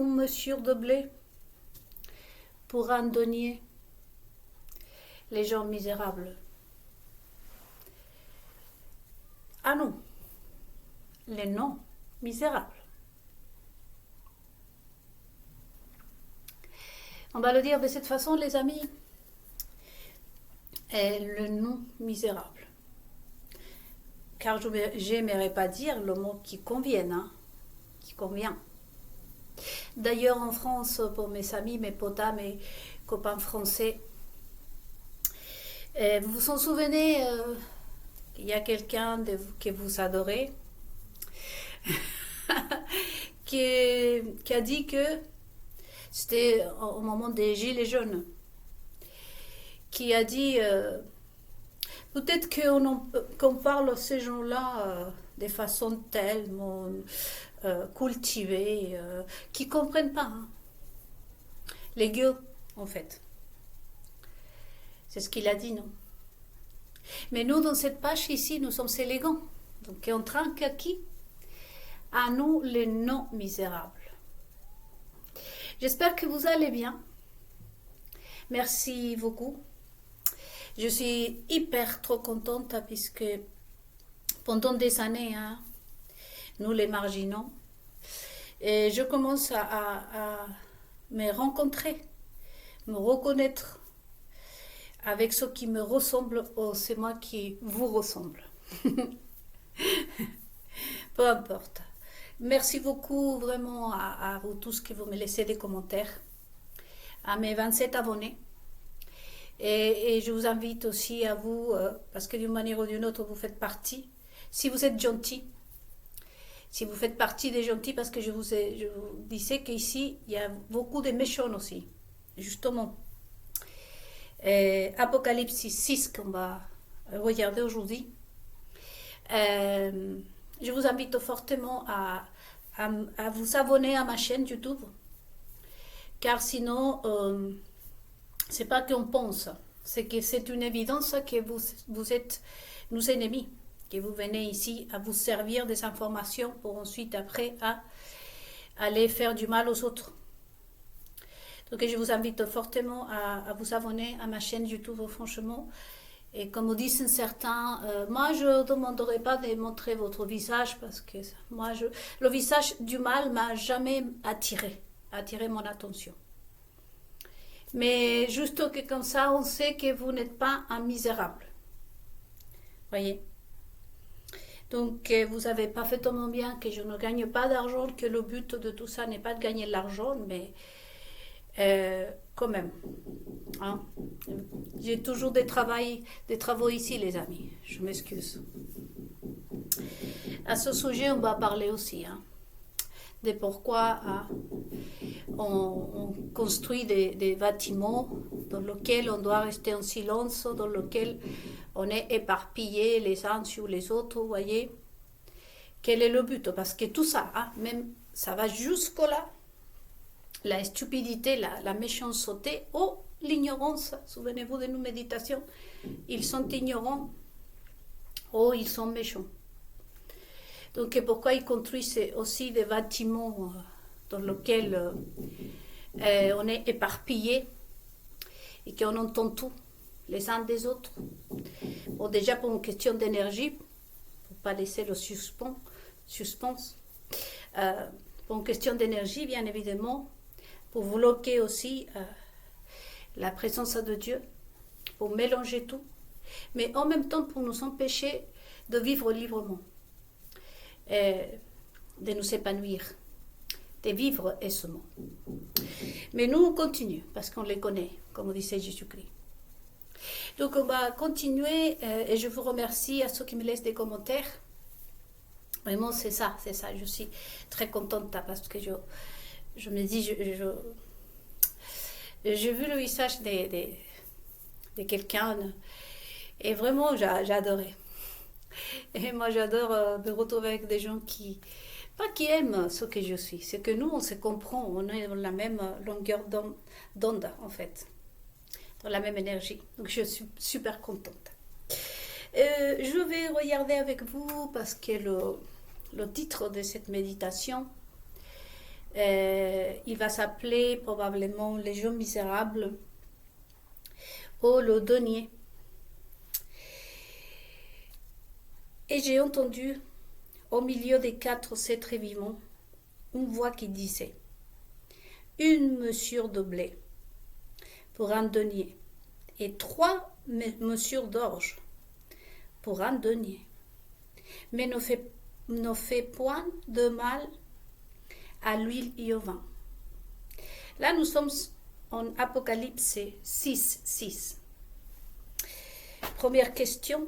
une mesure de blé pour un denier les gens misérables? Ah non, les non misérables. On va le dire de cette façon, les amis, est le non misérable. Car je n'aimerais pas dire le mot qui convienne, hein, qui convient. D'ailleurs, en France, pour mes amis, mes potas, mes copains français, vous vous en souvenez, il y a quelqu'un que vous adorez qui a dit que c'était au moment des Gilets jaunes, qui a dit peut-être qu'on parle à ces gens-là de façon tellement cultivée, qui ne comprennent pas. Hein. Les gueux, en fait. C'est ce qu'il a dit, non? Mais nous, dans cette page ici, nous sommes élégants. Donc, on trinque à qui? À nous, les non misérables. J'espère que vous allez bien. Merci beaucoup. Je suis hyper trop contente puisque pendant des années, hein, nous les marginaux, et je commence à me rencontrer, me reconnaître avec ceux qui me ressemblent, ou c'est moi qui vous ressemble. Peu importe. Merci beaucoup vraiment à vous tous qui vous me laissez des commentaires, à mes 27 abonnés. Et je vous invite aussi à vous, parce que d'une manière ou d'une autre, vous faites partie. Si vous êtes gentil, si vous faites partie des gentils, parce que je vous disais qu'ici, il y a beaucoup de méchants aussi, justement. Apocalypse 6 qu'on va regarder aujourd'hui. Je vous invite fortement à vous abonner à ma chaîne YouTube, car sinon, c'est pas qu'on pense, c'est que c'est une évidence que vous êtes nos ennemis, que vous venez ici à vous servir des informations pour ensuite après à aller faire du mal aux autres. Donc je vous invite fortement à vous abonner à ma chaîne YouTube, franchement. Et comme disent certains, moi je ne demanderai pas de montrer votre visage parce que moi le visage du mal m'a jamais attiré mon attention. Mais juste que comme ça, on sait que vous n'êtes pas un misérable. Voyez. Donc, vous savez parfaitement bien que je ne gagne pas d'argent, que le but de tout ça n'est pas de gagner de l'argent, mais quand même. Hein. J'ai toujours des travaux ici, les amis. Je m'excuse. À ce sujet, on va parler aussi. Hein, de pourquoi on construit des bâtiments dans lesquels on doit rester en silence, dans lesquels on est éparpillé les uns sur les autres, vous voyez. Quel est le but? Parce que tout ça, hein, même ça va jusque-là, la stupidité, la méchanceté ou l'ignorance. Souvenez-vous de nos méditations, ils sont ignorants ou ils sont méchants. Donc pourquoi ils construisent aussi des bâtiments dans lesquels on est éparpillé et qu'on entend tout les uns des autres. Bon, déjà pour une question d'énergie, pour ne pas laisser le suspense. Pour une question d'énergie, bien évidemment, pour bloquer aussi la présence de Dieu, pour mélanger tout, mais en même temps pour nous empêcher de vivre librement. De nous épanouir, de vivre aisément. Mais nous, on continue, parce qu'on les connaît, comme disait Jésus-Christ. Donc, on va continuer, et je vous remercie à ceux qui me laissent des commentaires. Vraiment, c'est ça, je suis très contente, parce que je me dis, j'ai vu le visage de quelqu'un, et vraiment, j'ai adoré. Et moi, j'adore me retrouver avec des gens pas qui aiment ce que je suis, c'est que nous, on se comprend, on est dans la même longueur d'onde, en fait, dans la même énergie. Donc, je suis super contente. Je vais regarder avec vous, parce que le titre de cette méditation, Il va s'appeler probablement Les gens misérables ou Le denier. Et j'ai entendu, au milieu des 4 êtres vivants, une voix qui disait: une mesure de blé pour un denier et 3 mesures d'orge pour un denier. Mais ne fait point de mal à l'huile et au vin. Là, nous sommes en Apocalypse 6, 6. Première question.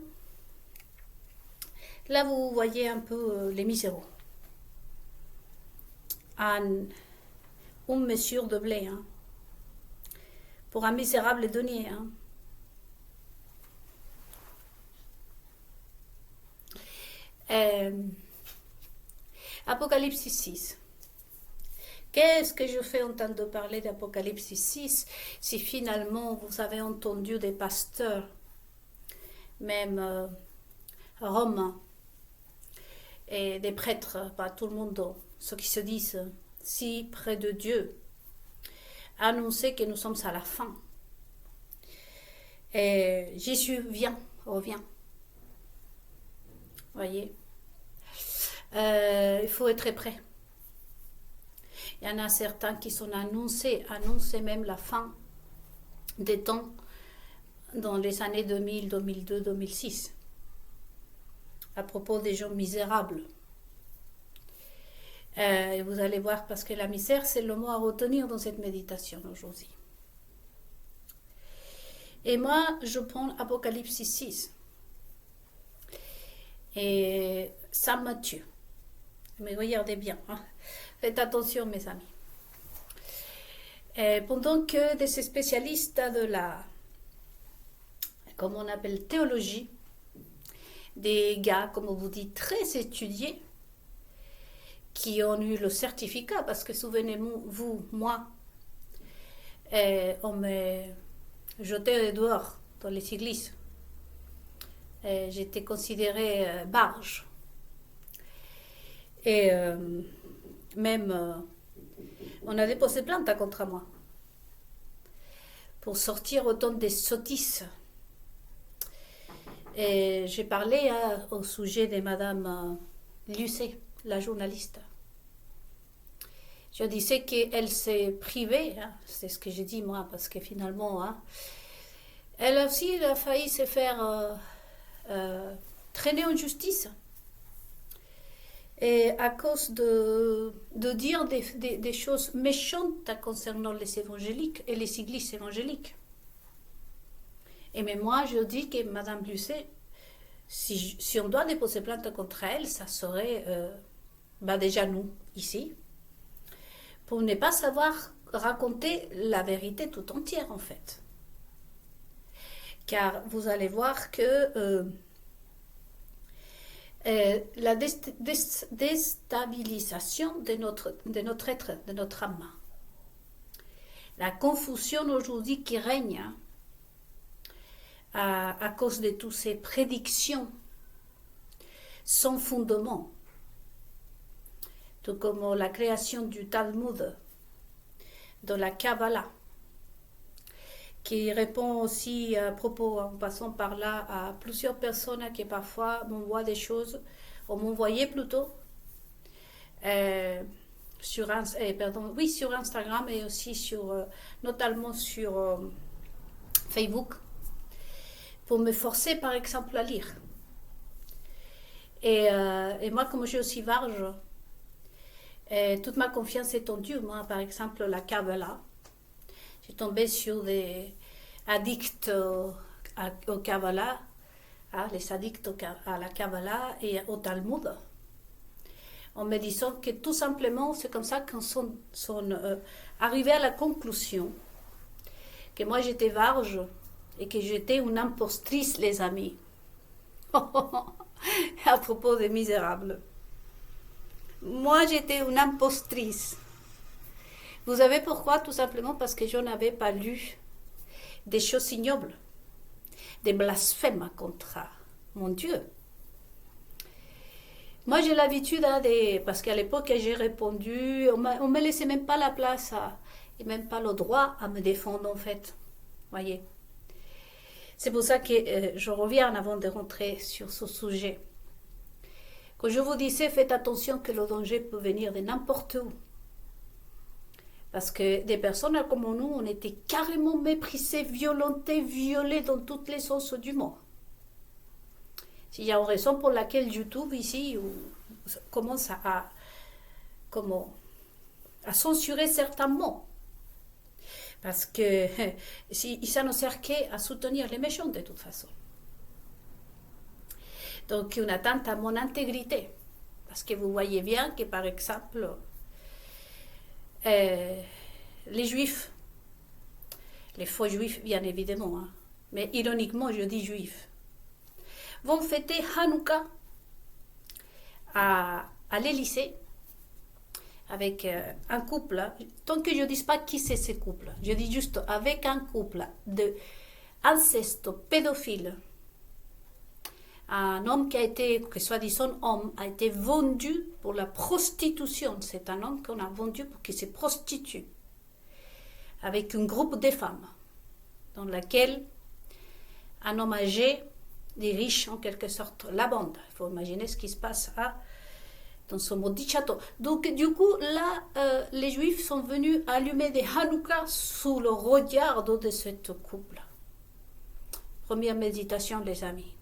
Là, vous voyez un peu les misérables. Une mesure de blé, hein, pour un misérable denier. Hein. Apocalypse 6. Qu'est-ce que je fais entendre parler d'Apocalypse 6 si finalement vous avez entendu des pasteurs, même romains, et des prêtres, pas tout le monde, ceux qui se disent si près de Dieu, annoncer que nous sommes à la fin. Et Jésus revient. Voyez, il faut être prêt. Il y en a certains qui sont annoncés même la fin des temps dans les années 2000, 2002, 2006. À propos des gens misérables. Et vous allez voir, parce que la misère, c'est le mot à retenir dans cette méditation aujourd'hui. Et moi, je prends Apocalypse 6. Et ça me tue. Mais regardez bien. Hein. Faites attention, mes amis. Et pendant que des spécialistes de la, comme on appelle, théologie, des gars, comme on vous dit, très étudiés, qui ont eu le certificat, parce que souvenez-vous, moi, on me jetait dehors dans les églises. J'étais considérée barge. Et même, on a déposé plainte contre moi pour sortir autant des sottises. Et j'ai parlé au sujet de Madame Lucet, la journaliste. Je disais qu'elle s'est privée, hein, c'est ce que j'ai dit moi, parce que finalement, hein, elle aussi a failli se faire traîner en justice. Et à cause de dire des choses méchantes concernant les évangéliques et les églises évangéliques. Et mais moi, je dis que Madame Lucet, si on doit déposer plainte contre elle, ça serait déjà nous, ici, pour ne pas savoir raconter la vérité tout entière, en fait. Car vous allez voir que la déstabilisation de notre être, de notre âme, la confusion aujourd'hui qui règne à cause de toutes ces prédictions sans fondement, tout comme la création du Talmud, de la Kabbalah, qui répond aussi à propos, en passant par là, à plusieurs personnes qui parfois m'envoient des choses, ou m'envoyaient plutôt, sur Instagram et aussi notamment sur Facebook, pour me forcer par exemple à lire. Et moi, comme je suis aussi varge, toute ma confiance est en Dieu. Moi, par exemple, la Kabbalah, j'ai tombé sur des addicts au Kabbalah, hein, les addicts à la Kabbalah et au Talmud, en me disant que tout simplement, c'est comme ça qu'ils sont arrivés à la conclusion que moi j'étais varge et que j'étais une impostrice, les amis. À propos des misérables. Moi, j'étais une impostrice. Vous savez pourquoi? Tout simplement parce que je n'avais pas lu des choses ignobles, des blasphèmes contre mon Dieu. Moi, j'ai l'habitude, hein, parce qu'à l'époque, j'ai répondu, on ne me laissait même pas la place et même pas le droit à me défendre, en fait. Voyez. C'est pour ça que je reviens avant de rentrer sur ce sujet. Quand je vous disais, faites attention que le danger peut venir de n'importe où. Parce que des personnes comme nous, on était carrément méprisés, violentés, violés dans toutes les sens du monde. S'il y a une raison pour laquelle YouTube ici commence à censurer certains mots. Parce que ça ne sert qu'à soutenir les méchants de toute façon. Donc une atteinte à mon intégrité. Parce que vous voyez bien que par exemple, les juifs, les faux juifs bien évidemment, hein, mais ironiquement je dis juifs, vont fêter Hanouka à l'Élysée avec un couple, tant que je ne dis pas qui c'est ce couple, je dis juste avec un couple d'inceste pédophile, un homme que soi-disant homme, a été vendu pour la prostitution. C'est un homme qu'on a vendu pour qu'il se prostitue, avec un groupe de femmes, dans laquelle un homme âgé, des riches en quelque sorte, la bande. Il faut imaginer ce qui se passe dans ce maudit château. Donc du coup, là, les Juifs sont venus allumer des Hanouka sous le regard de ce couple. Première méditation, les amis.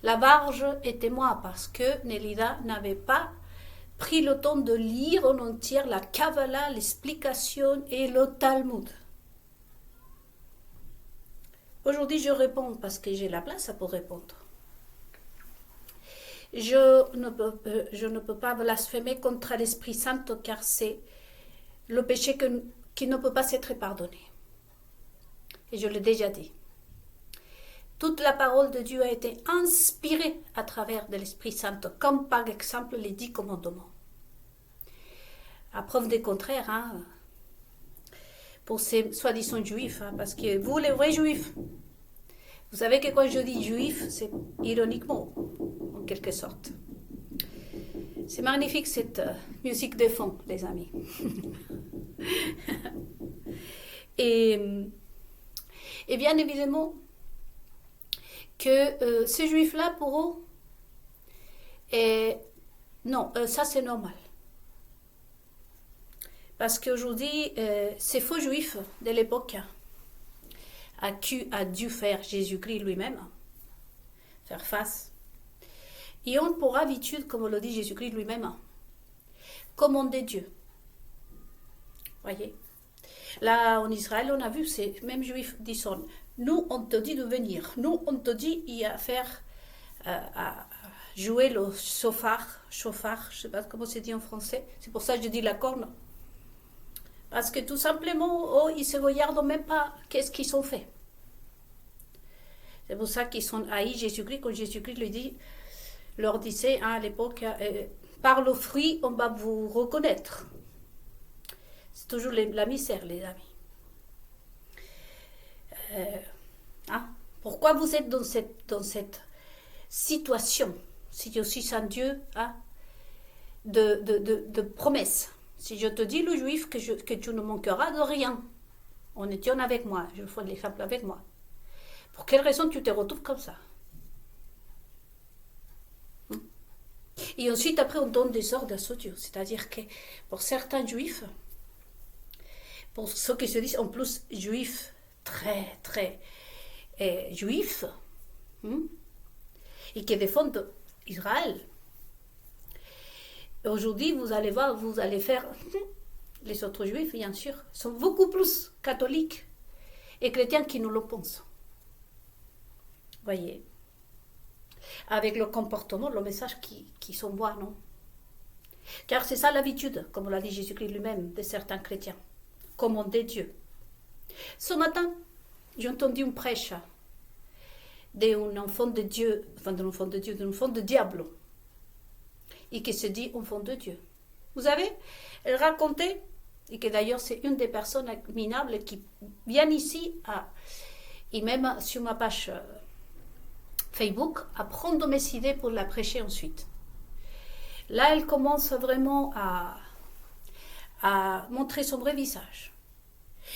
La barge est témoin parce que Nélida n'avait pas pris le temps de lire en entier la Kabbalah, l'explication et le Talmud. Aujourd'hui, je réponds parce que j'ai la place pour répondre. Je ne peux pas blasphémer contre l'Esprit Saint car c'est le péché qui ne peut pas être pardonné. Et je l'ai déjà dit. Toute la parole de Dieu a été inspirée à travers de l'Esprit Saint, comme par exemple les 10 commandements. À preuve des contraires, hein, pour ces soi-disant juifs, hein, parce que vous, les vrais juifs, vous savez que quand je dis juif, c'est ironiquement, en quelque sorte. C'est magnifique cette musique de fond, les amis. et bien évidemment, que ces juifs-là, pour eux, non, ça c'est normal. Parce qu'aujourd'hui, ces faux juifs de l'époque a dû faire Jésus-Christ lui-même, faire face. Et ont pour habitude, comme le dit Jésus-Christ lui-même, commander Dieu. Voyez. Là, en Israël, on a vu ces mêmes juifs disent, nous, on te dit de venir. Nous, on te dit à faire, à jouer le chauffard, je ne sais pas comment c'est dit en français. C'est pour ça que je dis la corne. Parce que tout simplement, ils ne se regardent même pas qu'est-ce qu'ils ont fait. C'est pour ça qu'ils sont haïs Jésus-Christ, quand Jésus-Christ leur disait à l'époque, par le fruit, on va vous reconnaître. C'est toujours la misère, les amis. Pourquoi vous êtes dans cette situation, si je suis un Dieu, de promesses? Si je te dis, le juif, que tu ne manqueras de rien, on était avec moi, je fais l'exemple avec moi. Pour quelle raison tu te retrouves comme ça? Et ensuite, après, on donne des ordres à ce Dieu. C'est-à-dire que pour certains juifs, pour ceux qui se disent en plus juifs, très, très juifs, et qui défendent Israël, aujourd'hui, vous allez voir, vous allez faire... Les autres juifs, bien sûr, sont beaucoup plus catholiques et chrétiens qui nous le pensent. Voyez, avec le comportement, le message qui s'envoie, non? Car c'est ça l'habitude, comme l'a dit Jésus-Christ lui-même, de certains chrétiens. Commander Dieu. Ce matin, j'ai entendu une prêche d'un enfant de Dieu, d'un enfant de diable, et qui se dit enfant de Dieu. Vous savez, elle racontait, et que d'ailleurs c'est une des personnes minables qui vient ici, et même sur ma page Facebook, à prendre mes idées pour la prêcher ensuite. Là, elle commence vraiment à montrer son vrai visage.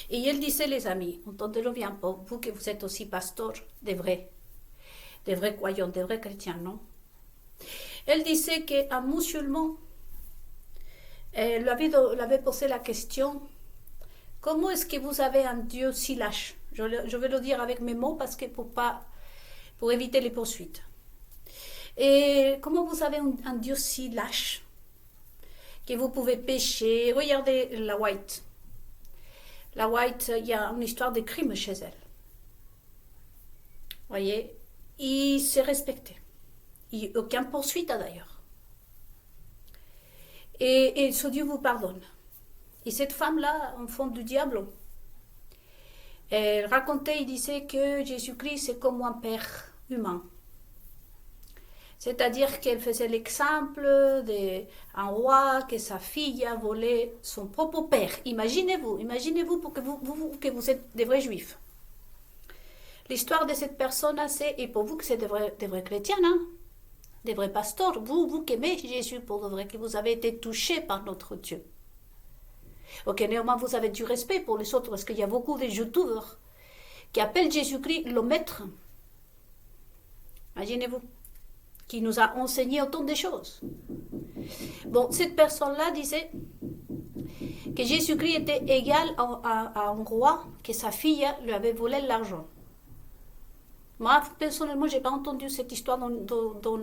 Et elle disait, les amis, entendez-le bien, pour vous que vous êtes aussi pasteurs, des vrais croyants, des vrais chrétiens, non? Elle disait qu'un musulman lui avait posé la question, comment est-ce que vous avez un Dieu si lâche? Je vais le dire avec mes mots parce que pour éviter les poursuites. Et comment vous avez un Dieu si lâche que vous pouvez pécher? Regardez la White. La White, il y a une histoire de crime chez elle. Voyez, il s'est respecté. Il n'y a aucune poursuite d'ailleurs. Et ce Dieu vous pardonne. Et cette femme-là, enfant du diable, elle racontait, il disait que Jésus-Christ c'est comme un père humain. C'est-à-dire qu'elle faisait l'exemple d'un roi que sa fille a volé son propre père. Imaginez-vous pour que vous êtes des vrais juifs. L'histoire de cette personne, c'est, et pour vous que c'est des vrais chrétiens, hein? Des vrais pasteurs, vous qui aimez Jésus pour de vrai, que vous avez été touchés par notre Dieu. Ok, néanmoins vous avez du respect pour les autres, parce qu'il y a beaucoup de youtubeurs qui appellent Jésus-Christ le maître. Imaginez-vous, qui nous a enseigné autant de choses. Bon, cette personne-là disait que Jésus-Christ était égal à un roi, que sa fille lui avait volé l'argent. Moi, personnellement, je n'ai pas entendu cette histoire dans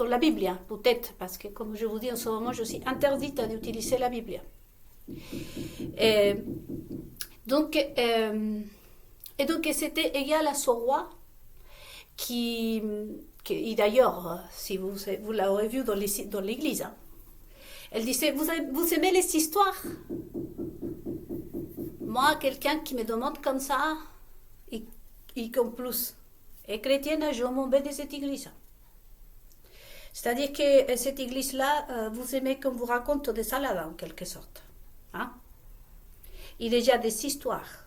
la Bible, hein, peut-être, parce que, comme je vous dis en ce moment, je suis interdite d'utiliser la Bible. Et donc, c'était égal à ce roi et d'ailleurs, si vous l'aurez vu dans l'église, hein, elle disait, vous aimez les histoires? Moi, quelqu'un qui me demande comme ça, et qu'en plus est chrétienne, je m'en vais de cette église. C'est-à-dire que cette église-là, vous aimez qu'on vous raconte des salades en quelque sorte. Hein? Il y a déjà des histoires.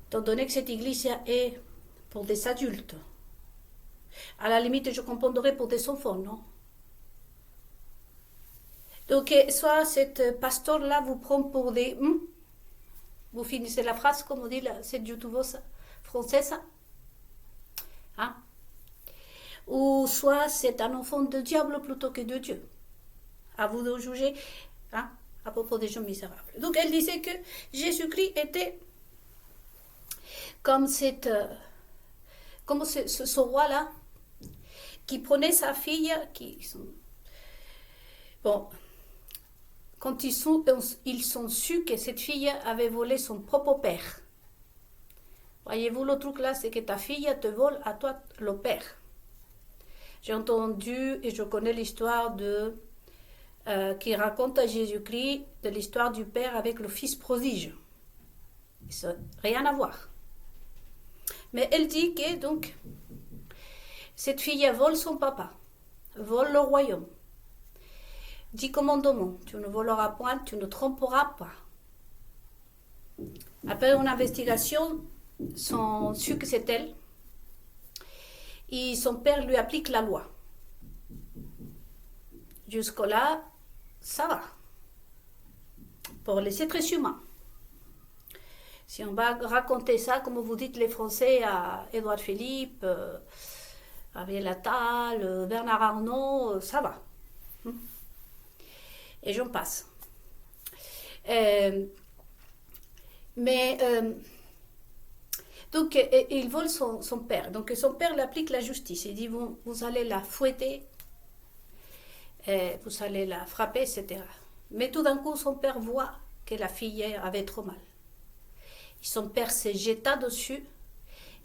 Étant donné que cette église est pour des adultes, à la limite, je comprendrais pour des enfants, non? Donc, soit cette pasteur-là vous prend pour des... vous finissez la phrase, comme on dit cette youtubeuse française. Hein? Ou soit c'est un enfant de diable plutôt que de Dieu. À vous de juger, hein, à propos des gens misérables. Donc elle disait que Jésus-Christ était comme ce roi-là qui prenait sa fille, quand ils ont su que cette fille avait volé son propre père. Voyez-vous, le truc là, c'est que ta fille te vole à toi le père. J'ai entendu et je connais l'histoire qui raconte à Jésus-Christ de l'histoire du père avec le fils prodige. Ça n'a rien à voir. Mais elle dit que donc cette fille vole son papa, vole le royaume. 10 commandements, tu ne voleras point, tu ne tromperas pas. Après une investigation, sont su que c'est elle. Et son père lui applique la loi. Jusque-là, ça va. Pour les êtres humains. Si on va raconter ça, comme vous dites les Français, à Édouard Philippe, à Ariel Attal, Bernard Arnault, ça va. Et j'en passe. Donc, il vole son père. Donc, son père lui applique la justice. Il dit, vous allez la fouetter, vous allez la frapper, etc. Mais tout d'un coup, son père voit que la fille avait trop mal. Et son père se jeta dessus.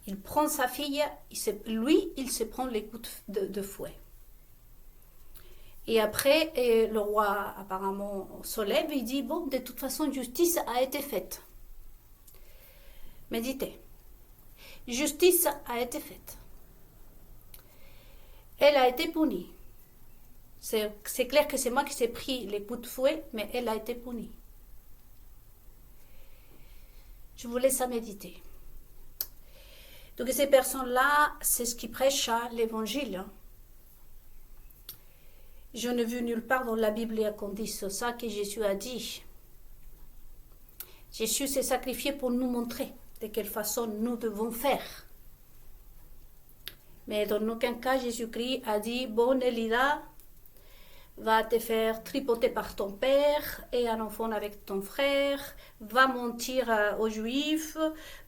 Il prend sa fille. Il se prend les coups de fouet. Et après, le roi apparemment se lève et dit, bon, de toute façon, justice a été faite. Méditez. Justice a été faite. Elle a été punie. C'est clair que c'est moi qui ai pris les coups de fouet, mais elle a été punie. Je vous laisse à méditer. Donc ces personnes-là, c'est ce qui prêche l'évangile. Je n'ai vu nulle part dans la Bible qu'on dise ça que Jésus a dit. Jésus s'est sacrifié pour nous montrer de quelle façon nous devons faire. Mais dans aucun cas, Jésus-Christ a dit, bon, Elida, va te faire tripoter par ton père et un enfant avec ton frère, va mentir aux Juifs,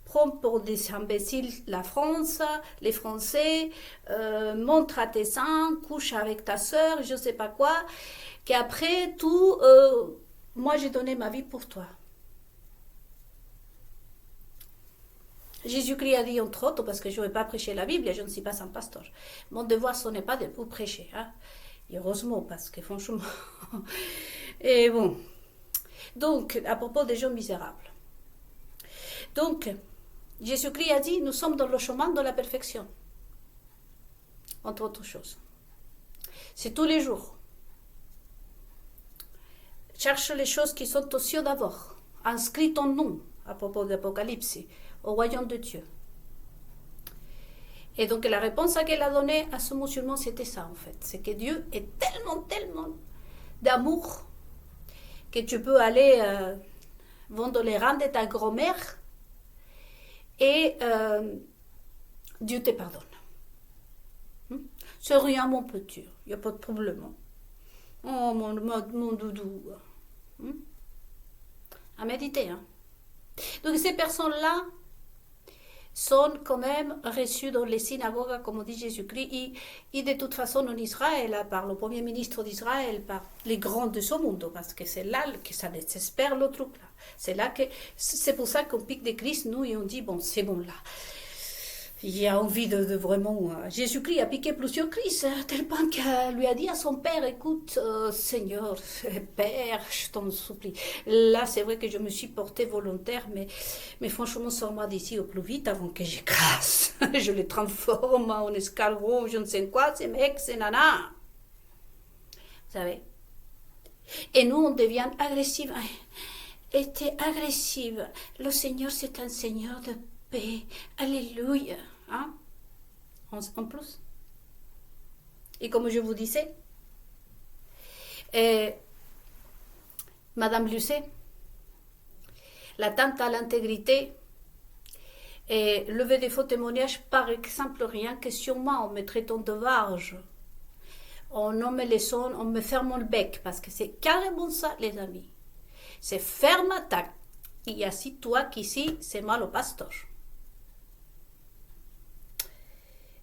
prends pour des imbéciles la France, les Français, montre à tes seins, couche avec ta sœur, je ne sais pas quoi, qu'après tout, moi j'ai donné ma vie pour toi. Jésus-Christ a dit entre autres, parce que je ne vais pas prêcher la Bible, et je ne suis pas un pasteur. Mon devoir, ce n'est pas de vous prêcher. Hein? Et heureusement, parce que franchement... Et bon. Donc, à propos des gens misérables. Donc, Jésus-Christ a dit, nous sommes dans le chemin de la perfection. Entre autres choses. C'est tous les jours. Cherche les choses qui sont aux cieux d'abord. Inscris ton nom, à propos de l'Apocalypse, au royaume de Dieu. Et donc la réponse qu'elle a donnée à ce musulman, c'était ça en fait. C'est que Dieu est tellement d'amour que tu peux aller vendre les rangs de ta grand-mère et Dieu te pardonne. C'est rien mon petit, il n'y a pas de problème. Oh mon doudou. À méditer. Hein. Donc ces personnes-là sont quand même reçues dans les synagogues, comme dit Jésus-Christ, et de toute façon en Israël, par le premier ministre d'Israël, par les grands de ce monde, parce que c'est là que ça désespère le truc là. C'est pour ça qu'on pique des crises, nous, et on dit, bon, c'est bon là. Il y a envie de vraiment... Jésus-Christ a piqué plusieurs crises, tellement qu'il lui a dit à son père, écoute, Seigneur, Père, je t'en supplie. Là, c'est vrai que je me suis portée volontaire, mais franchement, sors-moi d'ici au plus vite avant que j'écrase. Je les transforme en escargot, je ne sais quoi, ces mecs, ces nanas. Vous savez? Et nous, on devient agressifs. Et t'es agressive. Le Seigneur, c'est un Seigneur de paix. Alléluia. Hein? En plus. Et comme je vous disais, Madame Lucet, l'atteinte à l'intégrité, et lever des faux témoignages, par exemple, rien que sur moi, on me traitant de varge. On me laissant, on me ferme le bec, parce que c'est carrément ça, les amis. C'est ferme attaque. Il y a si toi qu'ici, c'est mal au pasteur.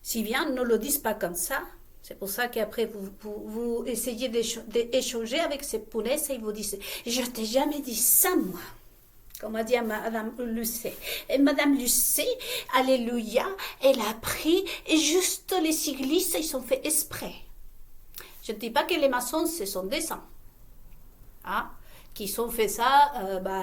Si bien ne le disent pas comme ça, c'est pour ça qu'après vous essayez d'échanger avec ces punaises et ils vous disent « Je t'ai jamais dit ça, moi !» Comme a dit à Madame Lucet. Et Madame Lucet, alléluia, elle a pris et juste les cyclistes, ils sont fait exprès. Je ne dis pas que les maçons, ce sont des saints. Hein? Qui ont fait ça,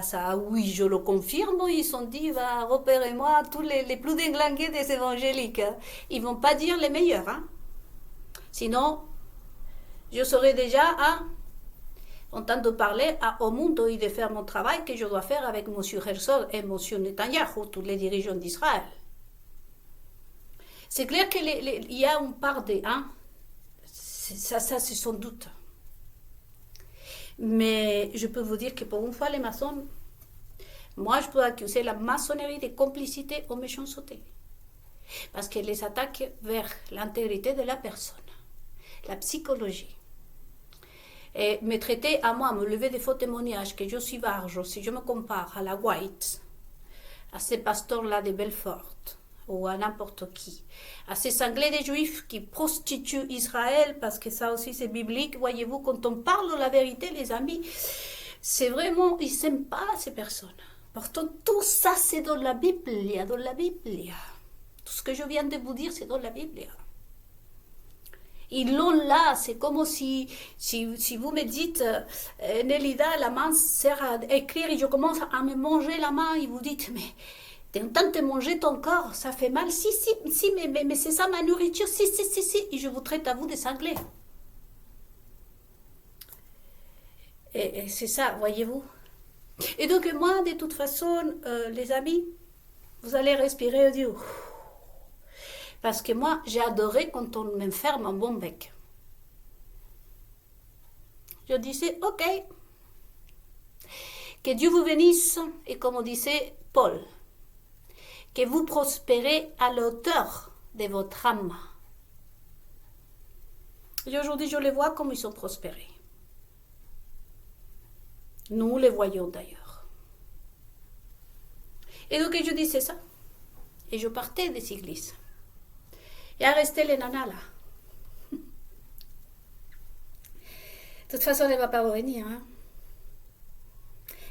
ça, oui, je le confirme, ils se sont dit, repérez-moi tous les plus déglingués des évangéliques. Ils ne vont pas dire les meilleurs. Hein? Sinon, je serais déjà en train de parler au monde et de faire mon travail que je dois faire avec M. Herzog et M. Netanyahu, tous les dirigeants d'Israël. C'est clair qu'il y a une part des... Hein? Ça c'est sans doute. Mais je peux vous dire que pour une fois, les maçons, moi, je peux accuser la maçonnerie de complicité aux méchancetés. Parce qu'elle les attaque vers l'intégrité de la personne, la psychologie. Et me traiter à moi, me lever des faux témoignages, que je suis varge, si je me compare à la White, à ces pasteurs-là de Belfort, ou à n'importe qui, à ces cinglés des Juifs qui prostituent Israël, parce que ça aussi c'est biblique, voyez-vous, quand on parle de la vérité, les amis, c'est vraiment, ils s'aiment pas ces personnes. Pourtant, tout ça c'est dans la Bible, dans la Bible. Tout ce que je viens de vous dire, c'est dans la Bible. Ils l'ont là, c'est comme si vous me dites, Nélida, la main sert à écrire, et je commence à me manger la main, et vous dites, mais... T'es en train de te manger ton corps, ça fait mal. Si, mais c'est ça ma nourriture. Si. Et je vous traite à vous de cinglés. Et c'est ça, voyez-vous. Et donc moi, de toute façon, les amis, vous allez respirer et dire... Parce que moi, j'ai adoré quand on m'enferme un bon bec. je disais, ok, que Dieu vous bénisse, et comme on disait Paul, que vous prospérez à la hauteur de votre âme. Et aujourd'hui, je les vois comme ils sont prospérés. Nous les voyons d'ailleurs. Et donc, je disais ça. Et je partais des églises. Et à rester les nanas là. De toute façon, elle ne va pas revenir. Hein.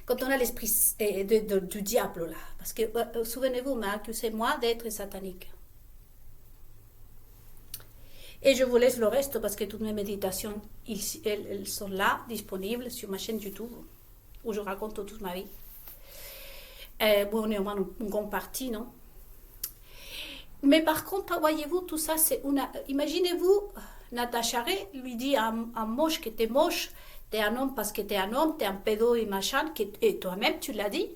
Quand on a l'esprit du diable là. Parce que, souvenez-vous, m'a accusé moi d'être satanique. Et je vous laisse le reste parce que toutes mes méditations, elles sont là, disponibles sur ma chaîne YouTube, où je raconte toute ma vie. Bon, néanmoins, une grande partie, non? Mais par contre, voyez-vous, tout ça, c'est une... Imaginez-vous, Natacha Ray lui dit à un moche que t'es moche, t'es un homme parce que t'es un homme, t'es un pédo et machin, et toi-même, tu l'as dit.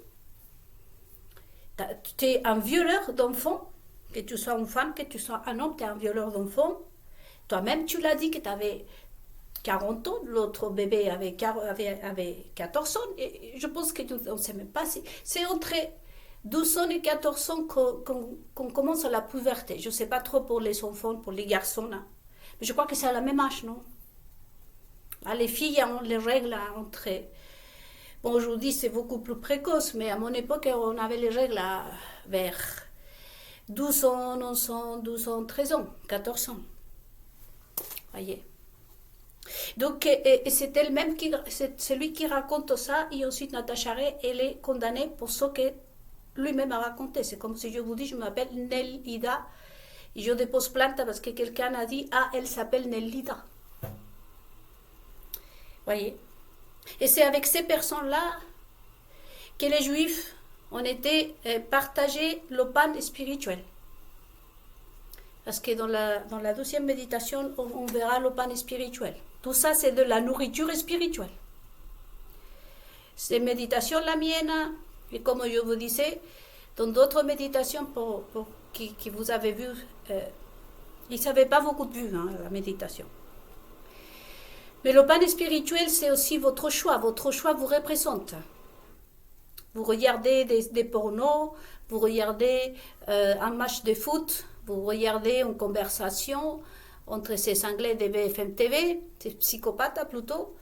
T'es un violeur d'enfants, que tu sois une femme, que tu sois un homme, t'es un violeur d'enfants. Toi-même, tu l'as dit que tu avais 40 ans, l'autre bébé avait 14 ans, et je pense qu'on ne sait même pas si... C'est entre 12 ans et 14 ans qu'on commence à la puberté. Je ne sais pas trop pour les enfants, pour les garçons, là. Mais je crois que c'est à la même âge, non? Ah, les filles ont les règles entre... Bon, aujourd'hui, c'est beaucoup plus précoce, mais à mon époque, on avait les règles vers 12 ans, 11 ans, 12 ans, 13 ans, 14 ans. Voyez. Donc, et c'est elle-même c'est lui qui raconte ça, et ensuite Natacha Ray, elle est condamnée pour ce que lui-même a raconté. C'est comme si je vous dis, je m'appelle Nelida, et je dépose plainte parce que quelqu'un a dit, ah, elle s'appelle Nelida. Voyez. Et c'est avec ces personnes-là que les Juifs ont été partagés le pain spirituel. Parce que dans la deuxième méditation, on verra le pain spirituel. Tout ça, c'est de la nourriture spirituelle. C'est méditation la mienne, et comme je vous disais, dans d'autres méditations qui vous avez vu, ils ne savaient pas beaucoup de vues, hein, la méditation. Mais le pain spirituel, c'est aussi votre choix. Votre choix vous représente. Vous regardez des pornos, vous regardez un match de foot, vous regardez une conversation entre ces Anglais de BFM TV, ces psychopathes plutôt,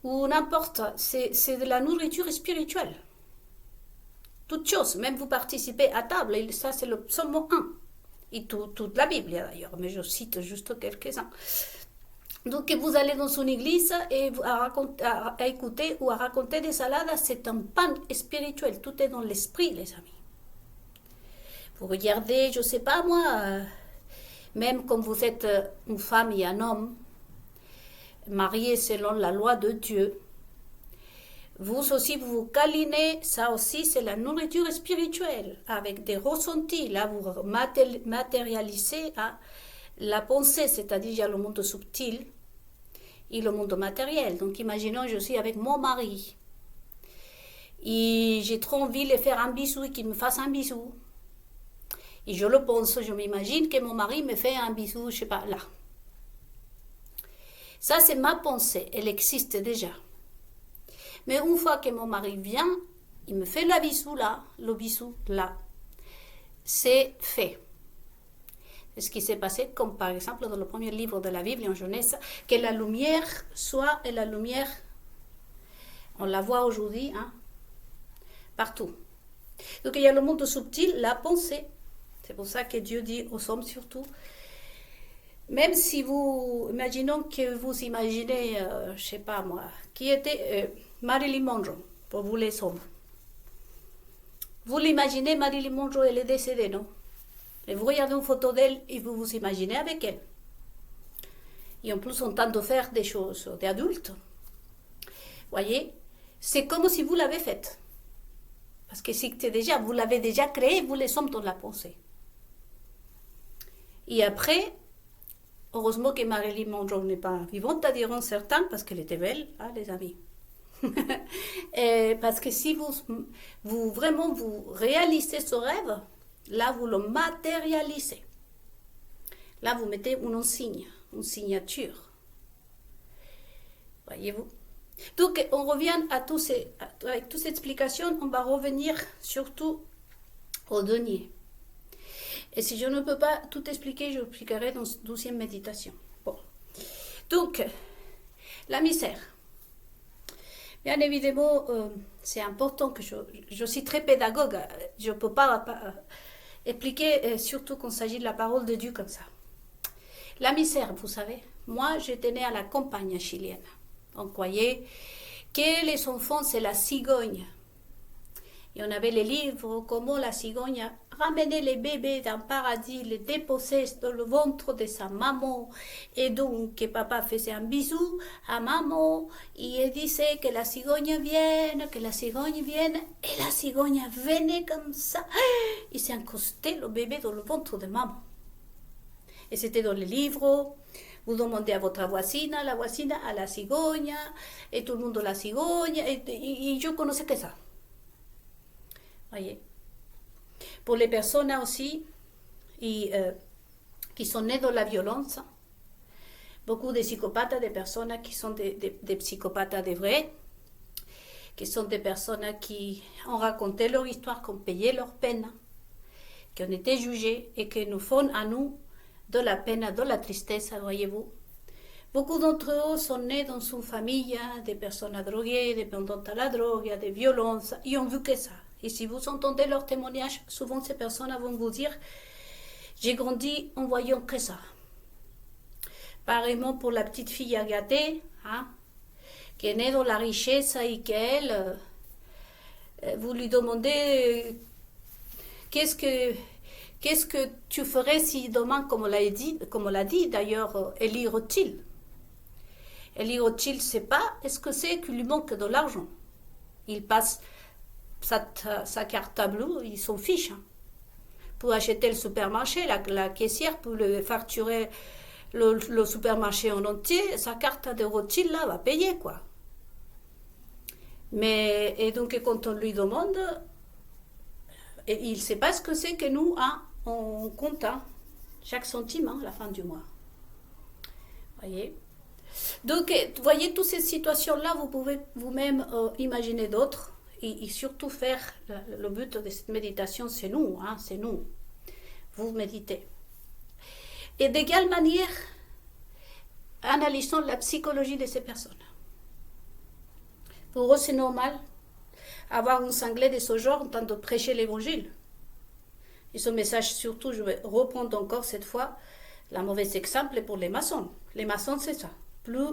ou n'importe, c'est de la nourriture spirituelle. Toute chose, même vous participez à table, et ça c'est le psaume 1, et toute la Bible d'ailleurs, mais je cite juste quelques-uns. Donc vous allez dans une église et à écouter ou à raconter des salades, c'est un pain spirituel, tout est dans l'esprit les amis. Vous regardez, je ne sais pas moi, même comme vous êtes une femme et un homme, mariés selon la loi de Dieu, vous aussi vous vous câlinez, ça aussi c'est la nourriture spirituelle, avec des ressentis, là vous matérialisez la pensée, c'est-à-dire il y a le monde subtil et le monde matériel. Donc imaginons, je suis avec mon mari, et j'ai trop envie de faire un bisou et qu'il me fasse un bisou. Et je le pense, je m'imagine que mon mari me fait un bisou, je ne sais pas, là. Ça, c'est ma pensée, elle existe déjà. Mais une fois que mon mari vient, il me fait le bisou là. C'est fait. C'est ce qui s'est passé, comme par exemple dans le premier livre de la Bible, en Genèse, que la lumière soit, et la lumière, on la voit aujourd'hui, hein, partout. Donc il y a le monde subtil, la pensée. C'est pour ça que Dieu dit aux hommes surtout, même si imaginons que vous imaginez, je ne sais pas moi, qui était Marilyn Monroe, pour vous les hommes. Vous l'imaginez, Marilyn Monroe, elle est décédée, non? Et vous regardez une photo d'elle et vous vous imaginez avec elle. Et en plus, on tente de faire des choses d'adultes. Voyez, c'est comme si vous l'avez faite. Parce que vous l'avez déjà créé, vous les sommes dans la pensée. Et après, heureusement que Marilyn Monroe n'est pas vivante, diront certains, parce qu'elle était belle, hein, les amis. Parce que si vous vraiment vous réalisez ce rêve, là vous le matérialisez. Là vous mettez une signe, une signature. Voyez-vous? Donc, on revient avec toute cette explication, on va revenir surtout au denier. Et si je ne peux pas tout expliquer, je expliquerai dans la 12e méditation. Bon. Donc, la misère. Bien évidemment, c'est important que je suis très pédagogue. Je ne peux pas expliquer, surtout quand il s'agit de la parole de Dieu comme ça. La misère, vous savez, moi j'étais née à la campagne chilienne. Donc, voyez, que les enfants, c'est la cigogne. Et on avait les livres, comment la cigogne ramenait les bébés d'un paradis, les déposait dans le ventre de sa maman. Et donc, que papa faisait un bisou à maman. Et il disait que la cigogne vienne, que la cigogne vienne. Et la cigogne venait comme ça. Il s'est encosté le bébé dans le ventre de maman. Et c'était dans les livres. Vous demandez à votre voisine, la voisine à la cigogne, et tout le monde la cigogne, et je connaissais que ça. Voyez. Pour les personnes aussi qui sont nées dans la violence, beaucoup de psychopathes, des personnes qui sont des psychopathes de vrais, qui sont des personnes qui ont raconté leur histoire, qui ont payé leur peine, qui ont été jugées et qui nous font à nous de la peine, de la tristesse, voyez-vous. Beaucoup d'entre eux sont nés dans une famille de personnes droguées, dépendantes à la drogue, de violences, ils ont vu que ça. Et si vous entendez leurs témoignages, souvent ces personnes vont vous dire « J'ai grandi en voyant que ça ». Pareillement pour la petite fille Agathe, qui est née dans la richesse et qu'elle, vous lui demandez qu'est-ce que tu ferais si demain, comme on l'a dit d'ailleurs, Elie Rothschild. Elie Rothschild ne sait pas est-ce que c'est qu'il lui manque de l'argent. Il passe sa carte à bleue, il s'en fiche. Pour acheter le supermarché, la caissière, pour le facturer le supermarché en entier, sa carte de Rothschild là, va payer, quoi. Et donc, quand on lui demande, il ne sait pas ce que c'est que nous, on compte chaque centime à la fin du mois. Voyez. Donc, voyez, toutes ces situations-là, vous pouvez vous-même imaginer d'autres et surtout faire, le but de cette méditation, c'est nous, c'est nous. Vous méditez. Et d'égale manière, analysons la psychologie de ces personnes. Pour eux, c'est normal avoir un cinglé de ce genre en train de prêcher l'évangile. Et ce message, surtout, je vais reprendre encore cette fois, la mauvaise exemple pour les maçons. Les maçons, c'est ça. Plus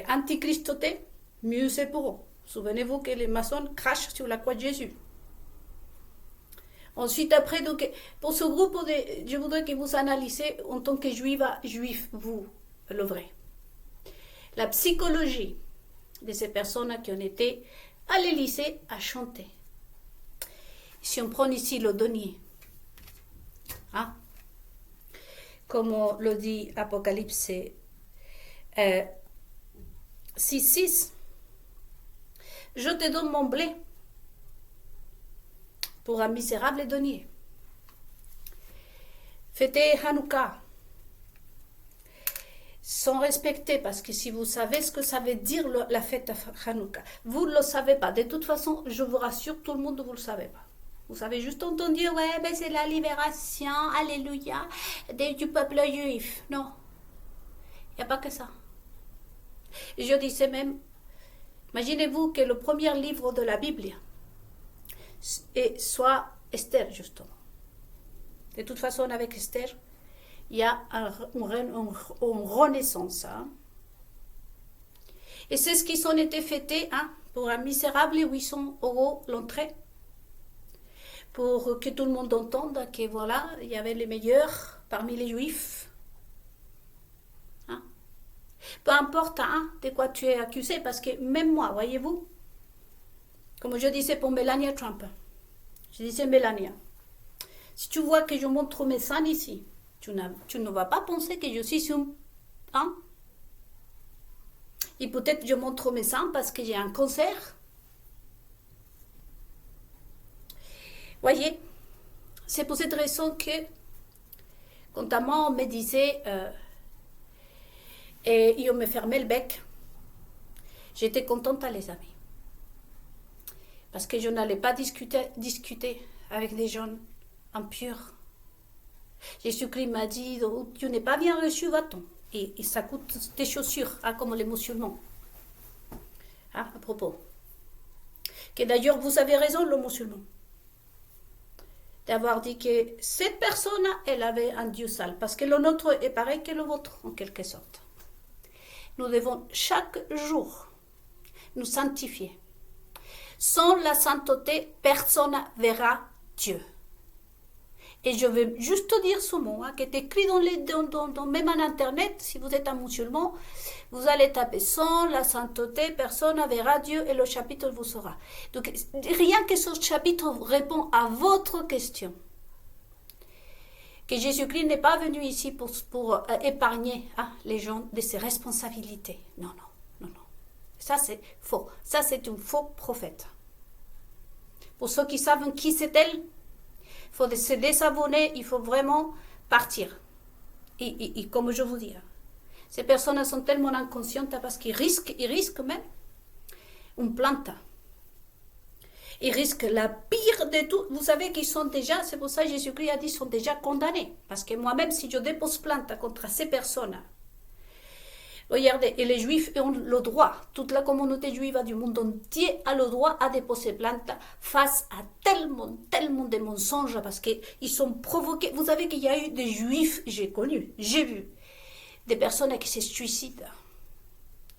antichristotés, mieux c'est pour eux. Souvenez-vous que les maçons crachent sur la croix de Jésus. Ensuite, après, donc, pour ce groupe, je voudrais que vous analysez en tant que juif, vous, le vrai. La psychologie de ces personnes qui ont été à l'Élysée à chanter. Si on prend ici le denier, comme on le dit Apocalypse 6:6, je te donne mon blé pour un misérable denier. Fêtez Hanouka sont respectés, parce que si vous savez ce que ça veut dire la fête Hanouka, vous ne le savez pas. De toute façon, je vous rassure, tout le monde, vous ne le savez pas. Vous avez juste entendu, c'est la libération, alléluia, du peuple juif. Non, il n'y a pas que ça. Et je disais même, imaginez-vous que le premier livre de la Bible soit Esther, justement. De toute façon, avec Esther, il y a une renaissance. Et c'est ce qui s'en était fêté pour un misérable 800 € l'entrée. Pour que tout le monde entende que voilà, il y avait les meilleurs parmi les juifs. Peu importe de quoi tu es accusé, parce que même moi, voyez-vous, comme je disais pour Melania Trump, je disais Melania, si tu vois que je montre mes seins ici, tu ne vas pas penser que je suis une... Et peut-être je montre mes seins parce que j'ai un cancer. Voyez, c'est pour cette raison que, quand à moi on me disait, et on me fermait le bec, J'étais contente, les amis. Parce que je n'allais pas discuter avec des gens impurs. Jésus-Christ m'a dit, oh, tu n'es pas bien reçu, va-t'en. Et ça coûte des chaussures, hein, comme les musulmans. Hein, à propos. Que d'ailleurs, vous avez raison, le musulman, d'avoir dit que cette personne, elle avait un Dieu sale. Parce que le nôtre est pareil que le vôtre, en quelque sorte. Nous devons chaque jour nous sanctifier. Sans la sainteté, personne ne verra Dieu. Et je veux juste te dire ce mot, hein, qui est écrit même en Internet, si vous êtes un musulman, vous allez taper « Sans la sainteté, personne ne verra Dieu » et le chapitre vous sera. Donc, rien que ce chapitre répond à votre question. Que Jésus-Christ n'est pas venu ici pour épargner les gens de ses responsabilités. Non, non, non, non. Ça, c'est faux. Ça, c'est un faux prophète. Pour ceux qui savent qui c'est elle, il faut se désabonner, il faut vraiment partir. Et comme je vous dis, ces personnes sont tellement inconscientes parce qu'ils risquent même une plante. Ils risquent la pire de tout. Vous savez qu'ils sont déjà, c'est pour ça que Jésus-Christ a dit, ils sont déjà condamnés. Parce que moi-même, si je dépose plainte contre ces personnes, regardez, et les Juifs ont le droit, toute la communauté juive du monde entier a le droit à déposer plainte face à tellement de mensonges parce qu'ils sont provoqués. Vous savez qu'il y a eu des Juifs, j'ai vu, des personnes qui se suicident.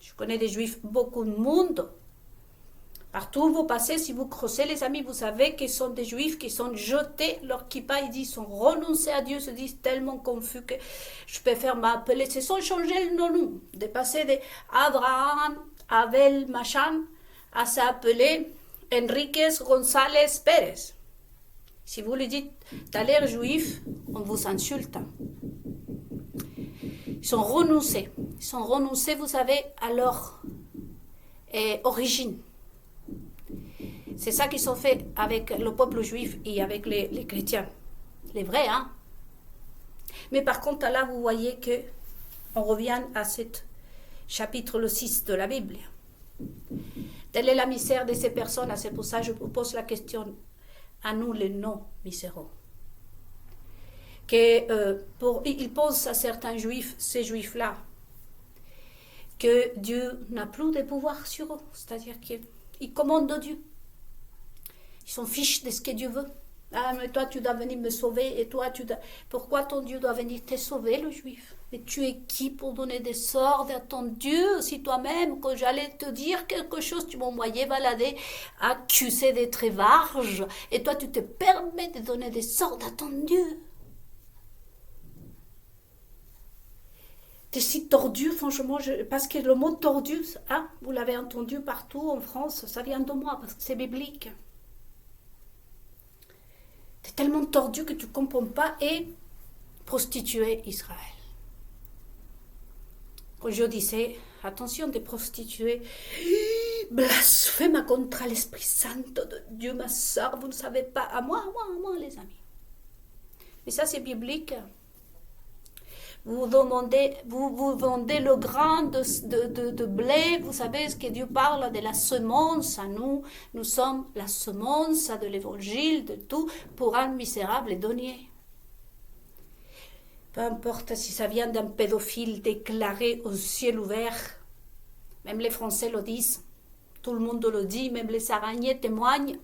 Je connais des Juifs, beaucoup de monde. Partout où vous passez, si vous creusez les amis, vous savez qu'ils sont des Juifs qui sont jetés leur kippa, ils disent, sont renoncés à Dieu, se disent tellement confus que je préfère m'appeler, se sont changés le nom, de passer d'Abraham, Abel, machin, à s'appeler Enriquez González Pérez. Si vous lui dites, t'as l'air juif, on vous insulte. Ils sont renoncés, vous savez, à leur origine. C'est ça qu'ils ont fait avec le peuple juif et avec les chrétiens. Les vrais, hein. Mais par contre, là, vous voyez que on revient à ce chapitre le 6 de la Bible. Telle est la misère de ces personnes. C'est pour ça que je vous pose la question à nous, les non-miséraux. Il pose à certains juifs, ces juifs-là, que Dieu n'a plus de pouvoir sur eux. C'est-à-dire qu'ils commandent Dieu. Ils s'en fichent de ce que Dieu veut. Ah, mais toi, tu dois venir me sauver. Et toi, pourquoi ton Dieu doit venir te sauver, le juif? Mais tu es qui pour donner des ordres à ton Dieu? Si toi-même, quand j'allais te dire quelque chose, tu m'envoyais balader, accusé d'être varge. Et toi, tu te permets de donner des ordres à ton Dieu. T'es si tordu, franchement, parce que le mot tordu, vous l'avez entendu partout en France, ça vient de moi, parce que c'est biblique. T'es tellement tordu que tu ne comprends pas et prostituer Israël. Quand je disais, attention des prostituées, blasphème contre l'Esprit Saint de Dieu, ma soeur, vous ne savez pas, à moi, les amis. Mais ça, c'est biblique. Vous vendez le grain de blé, vous savez ce que Dieu parle de la semence, à nous sommes la semence de l'évangile, de tout, pour un misérable denier. Peu importe si ça vient d'un pédophile déclaré au ciel ouvert, même les Français le disent, tout le monde le dit, même les araignées témoignent.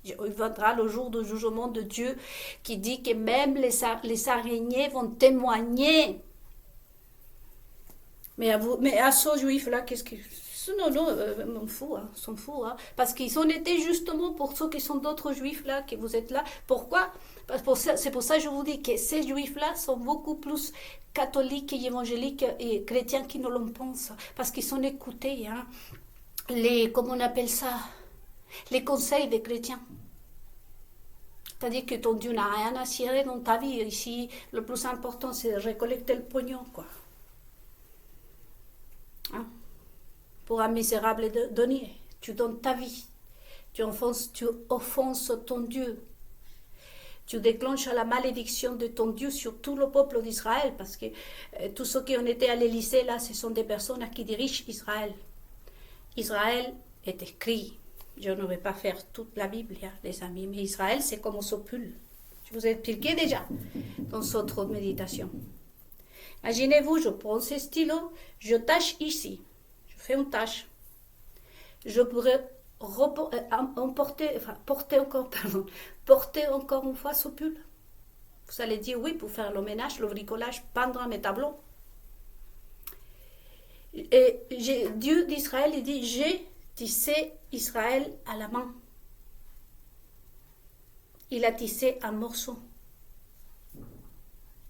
Il viendra le jour du jugement de Dieu qui dit que même les araignées vont témoigner. Mais à ce juif-là, qu'est-ce que... Non, on s'en fout. Parce qu'ils ont été justement pour ceux qui sont d'autres juifs-là, que vous êtes là. Pourquoi? C'est pour ça que je vous dis que ces juifs-là sont beaucoup plus catholiques et évangéliques et chrétiens qui ne l'en pensent. Parce qu'ils ont écouté, comment on appelle ça? Les conseils des chrétiens. C'est-à-dire que ton Dieu n'a rien à cirer dans ta vie. Ici, le plus important, c'est de récolter le pognon, quoi. Pour un misérable denier, tu donnes ta vie. Tu offenses ton Dieu. Tu déclenches la malédiction de ton Dieu sur tout le peuple d'Israël, parce que tous ceux qui ont été à l'Élysée, là, ce sont des personnes qui dirigent Israël. Israël est écrit. Je ne vais pas faire toute la Bible, hein, les amis, mais Israël, c'est comme Sopul. Je vous ai expliqué déjà dans votre méditation. Imaginez-vous, je prends ce stylo, je tâche ici. Je fais une tâche. Je pourrais porter encore une fois Sopul. Vous allez dire oui pour faire le ménage, le bricolage, peindre mes tableaux. Et Dieu d'Israël, il dit, j'ai tissé Israël à la main. Il a tissé un morceau.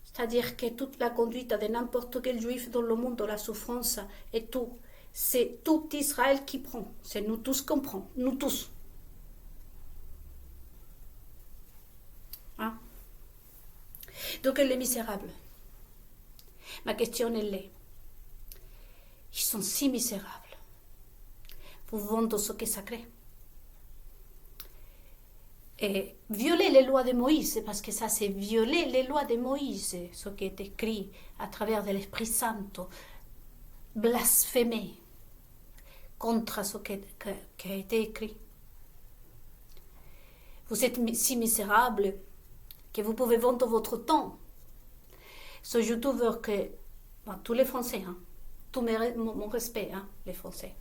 C'est-à-dire que toute la conduite de n'importe quel juif dans le monde, de la souffrance et tout, c'est tout Israël qui prend. C'est nous tous qu'on prend. Nous tous. Hein? Donc les misérables. Ma question elle est, ils sont si misérables. Vous vendez ce qui est sacré. Et violer les lois de Moïse, parce que ça c'est violer les lois de Moïse, ce qui est écrit à travers de l'Esprit Saint, blasphémer contre ce qui a été écrit. Vous êtes si misérable que vous pouvez vendre votre temps. Ce youtubeur que, tous les Français, hein, tout mon respect, hein, les Français,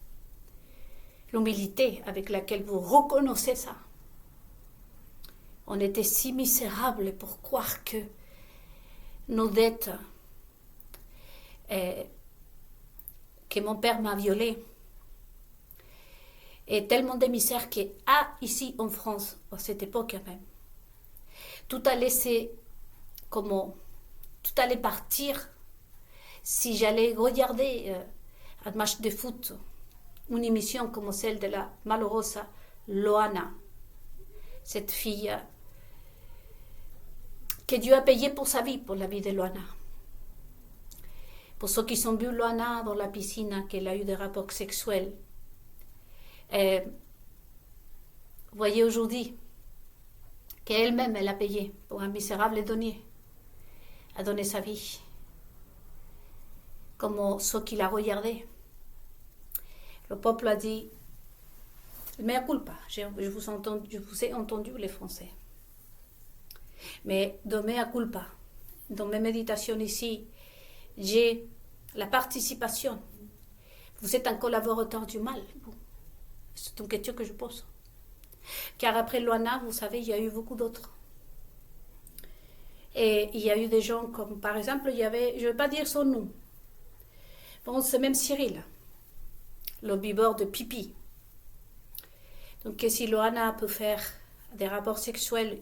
l'humilité avec laquelle vous reconnaissez ça. On était si misérables pour croire que nos dettes, que mon père m'a violée, et tellement de misère qu'il y a ici en France, à cette époque même. Tout allait partir si j'allais regarder un match de foot, une émission comme celle de la malheureuse Loana, cette fille que Dieu a payé pour sa vie, pour la vie de Loana. Pour ceux qui ont vu Loana dans la piscine, qu'elle a eu des rapports sexuels. Vous voyez aujourd'hui qu'elle-même, elle a payé pour un misérable donné, a donné sa vie. Comme ceux qui la regardaient. Le peuple a dit, mea culpa, je vous ai entendu les Français. Mais de mea culpa, dans mes méditations ici, j'ai la participation. Vous êtes un collaborateur du mal. C'est une question que je pose. Car après Loana, vous savez, il y a eu beaucoup d'autres. Et il y a eu des gens comme, par exemple, il y avait, je ne vais pas dire son nom, bon, c'est même Cyril, le buveur de pipi. Donc si Loana peut faire des rapports sexuels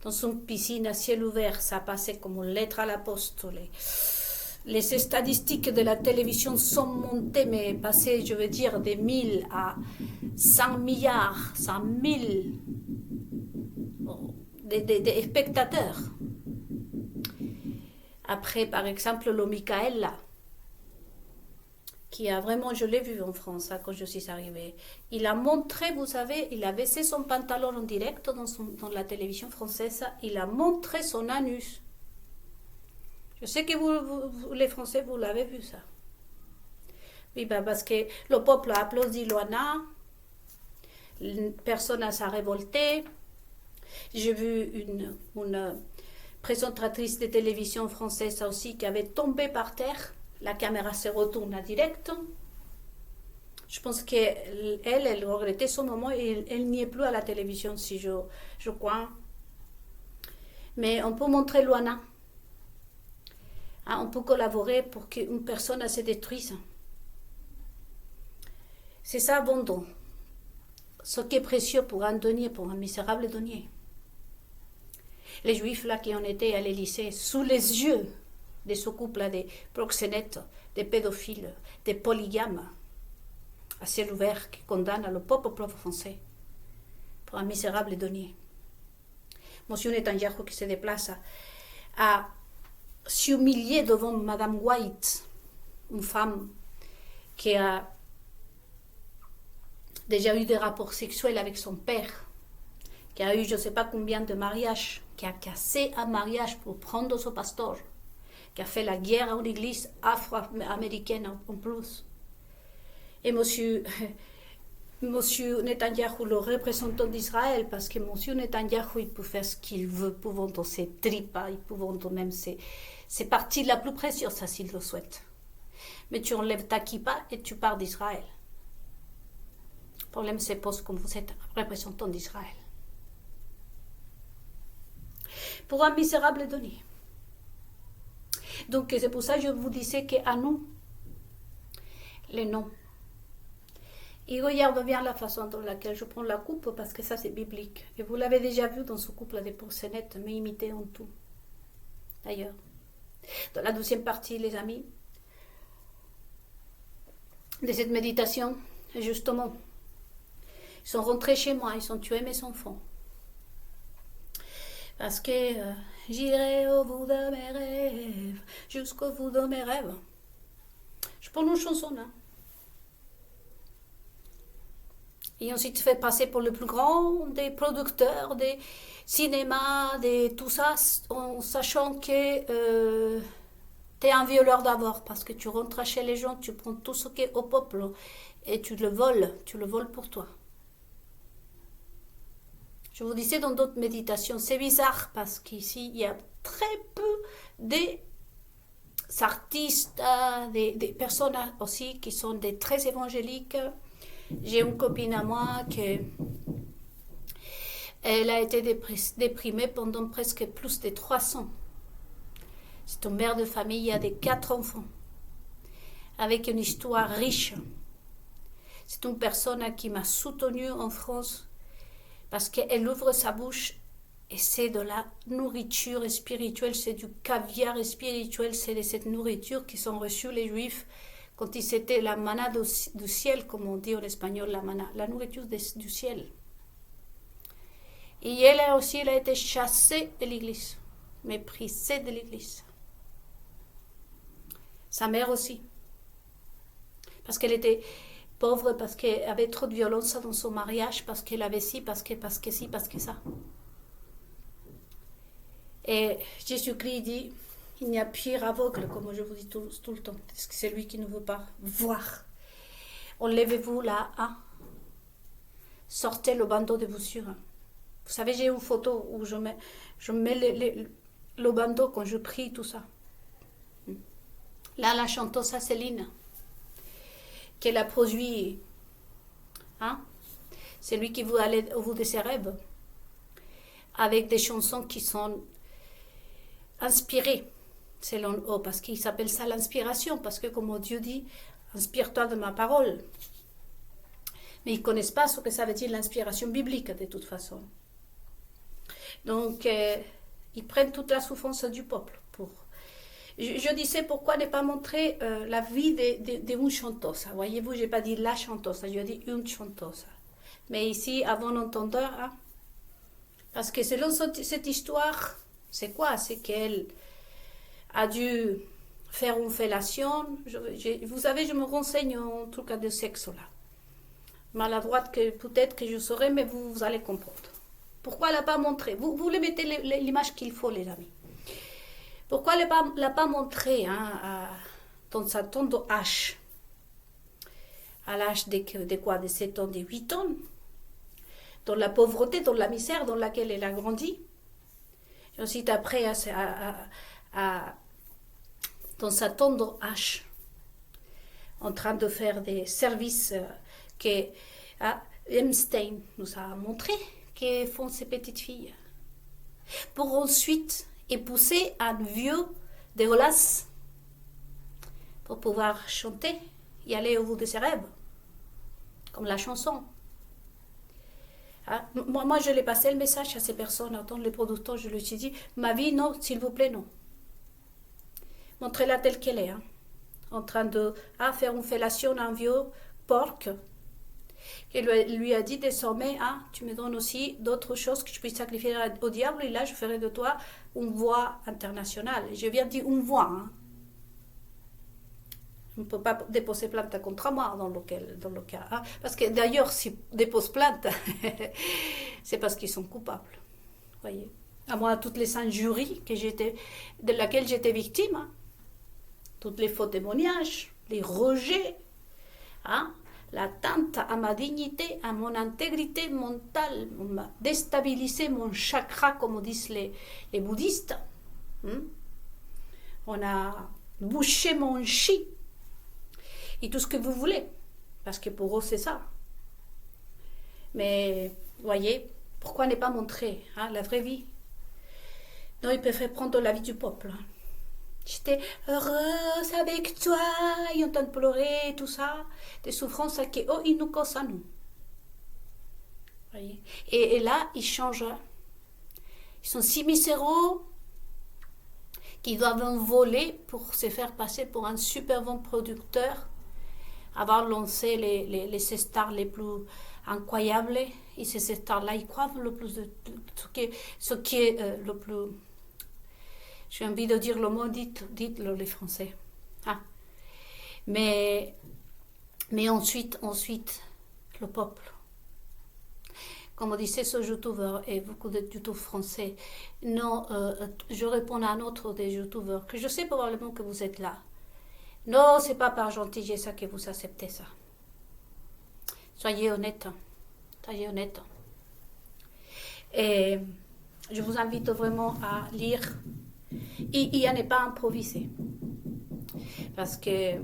dans son piscine à ciel ouvert, ça passait comme une lettre à la poste. Les statistiques de la télévision sont montées, mais passées, je veux dire, de 1000 à 100 milliards, 100 000 des spectateurs. Après, par exemple, le Michael, qui a vraiment, je l'ai vu en France, quand je suis arrivée, il a montré, vous savez, il a baissé son pantalon en direct dans la télévision française, il a montré son anus. Je sais que vous les Français, vous l'avez vu ça. Oui, parce que le peuple a applaudi Loana, personne ne s'est révolté. J'ai vu une présentatrice de télévision française aussi qui avait tombé par terre. La caméra se retourne en direct. Je pense qu'elle regrettait son moment et elle n'y est plus à la télévision, si je crois. Mais on peut montrer Loana. On peut collaborer pour qu'une personne se détruise. C'est ça, abondant. Ce qui est précieux pour un denier, pour un misérable denier. Les Juifs là qui ont été à l'Élysée, sous les yeux de ce couple de proxénètes, des pédophiles, des polygames, à ciel ouvert, qui condamnent le peuple français pour un misérable denier. Monsieur Netanyahu qui se déplace à s'humilier devant Madame White, une femme qui a déjà eu des rapports sexuels avec son père, qui a eu je ne sais pas combien de mariages, qui a cassé un mariage pour prendre son pasteur, qui a fait la guerre à une église afro-américaine en plus. Et monsieur, monsieur Netanyahou, le représentant d'Israël, parce que monsieur Netanyahou, il peut faire ce qu'il veut, pouvant dans ses tripes, il pouvant dans même ses parties la plus précieuse, ça s'il le souhaite. Mais tu enlèves ta kippa et tu pars d'Israël. Le problème c'est parce que vous êtes représentant d'Israël. Pour un misérable donné. Donc c'est pour ça que je vous disais qu'à nous, les noms. Et regarde bien la façon dans laquelle je prends la coupe, parce que ça c'est biblique. Et vous l'avez déjà vu dans ce couple de porcelaine, mais imité en tout. D'ailleurs. Dans la deuxième partie, les amis, de cette méditation, justement, ils sont rentrés chez moi, ils ont tué mes enfants. Parce que j'irai au bout de mes rêves, jusqu'au bout de mes rêves. Je prends une chanson là. Et ensuite fait passer pour le plus grand des producteurs, des cinémas, des tout ça, en sachant que tu es un violeur d'abord, parce que tu rentres chez les gens, tu prends tout ce qui est au peuple et tu le voles pour toi. Je vous disais dans d'autres méditations, c'est bizarre parce qu'ici il y a très peu des artistes, des personnes aussi qui sont des très évangéliques. J'ai une copine à moi qui elle a été déprimée pendant presque plus de 3 ans. C'est une mère de famille, il y a des 4 enfants, avec une histoire riche. C'est une personne qui m'a soutenue en France parce qu'elle ouvre sa bouche et c'est de la nourriture spirituelle, c'est du caviar spirituel, c'est de cette nourriture qu'ils ont reçue les Juifs quand c'était la manna du ciel, comme on dit en espagnol, la manna, la nourriture du ciel. Et elle aussi, elle a été chassée de l'église, méprisée de l'église. Sa mère aussi. Parce qu'elle était pauvre, parce qu'elle avait trop de violence dans son mariage, parce qu'elle avait ci, parce que ci, parce que ça. Et Jésus-Christ dit, il n'y a pire aveugle, comme je vous dis tout le temps. Parce que c'est lui qui ne veut pas voir. Enlevez-vous là, hein? Sortez le bandeau de vos yeux. Vous savez, j'ai une photo où je mets le bandeau quand je prie, tout ça. Là, la chanteuse Céline, qu'elle a produit, hein? C'est lui qui veut aller au bout de ses rêves, avec des chansons qui sont inspirées, selon eux, parce qu'il s'appelle ça l'inspiration, parce que comme Dieu dit, inspire-toi de ma parole. Mais ils ne connaissent pas ce que ça veut dire l'inspiration biblique, de toute façon. Donc, ils prennent toute la souffrance du peuple pour... Je disais pourquoi ne pas montrer la vie d'une chanteuse. Voyez-vous, je n'ai pas dit la chanteuse, je dis une chanteuse. Mais ici, à bon entendeur, hein, parce que selon cette histoire, c'est quoi? C'est qu'elle a dû faire une fellation. Vous savez, je me renseigne en tout cas de sexe là. Maladroite que peut-être que je saurai, mais vous allez comprendre. Pourquoi elle n'a pas montré? Vous les mettez l'image qu'il faut, les amis. Pourquoi elle ne l'a pas montré dans sa tendre âge? À l'âge de quoi? De 7 ans, de 8 ans? Dans la pauvreté, dans la misère dans laquelle elle a grandi. Et ensuite, après, dans sa tendre âge, en train de faire des services que Einstein nous a montré que font ces petites filles. Pour ensuite épouser un vieux dégueulasse pour pouvoir chanter et aller au bout de ses rêves, comme la chanson. Moi, je l'ai passé le message à ces personnes, autant les producteurs, je leur ai dit, ma vie, non, s'il vous plaît, non. Montrez-la telle qu'elle est, hein, en train de faire une fellation à un vieux porc. Et lui a dit désormais, tu me donnes aussi d'autres choses que je puisse sacrifier au diable, et là, je ferai de toi une voix internationale. Je viens de dire une voix, hein. On ne peut pas déposer plainte contre moi dans le cas. Hein? Parce que d'ailleurs, s'ils déposent plainte, c'est parce qu'ils sont coupables. Voyez. À moi, toutes les 5 jurys de laquelle j'étais victime, hein? Toutes les faux témoignages, les rejets, hein? l'atteinte à ma dignité, à mon intégrité mentale, on m'a déstabilisé mon chakra, comme disent les bouddhistes. On a bouché mon chi et tout ce que vous voulez, parce que pour eux c'est ça. Mais, voyez, pourquoi ne pas montrer la vraie vie? Non, ils préfèrent prendre la vie du peuple. J'étais heureuse avec toi, ils ont entendu pleurer, tout ça, des souffrances que ils nous causent à nous. Voyez? Et là, ils changent. Ils sont si miséreux qu'ils doivent voler pour se faire passer pour un super bon producteur, avoir lancé les stars les plus incroyables. Et ces stars-là, ils croient le plus de ce qui est le plus... J'ai envie de dire le mot, dites-le les Français. Mais ensuite, le peuple. Comme disait ce youtubeur et beaucoup de youtubeurs français, non, je réponds à un autre des youtubeurs, que je sais probablement que vous êtes là. Non, c'est pas par gentillesse que vous acceptez ça. Soyez honnête. Soyez honnête. Et je vous invite vraiment à lire et à ne pas improviser. Parce que,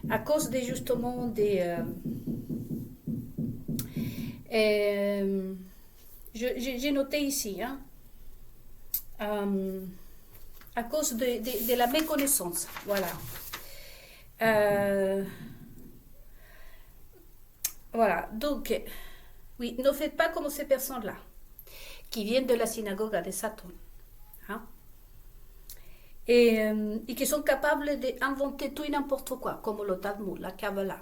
à cause justement des... j'ai noté ici, à cause de la méconnaissance, voilà. Voilà, donc, oui, ne faites pas comme ces personnes-là, qui viennent de la synagogue de Satan, et qui sont capables d'inventer tout et n'importe quoi, comme le Talmud, la Kabbalah,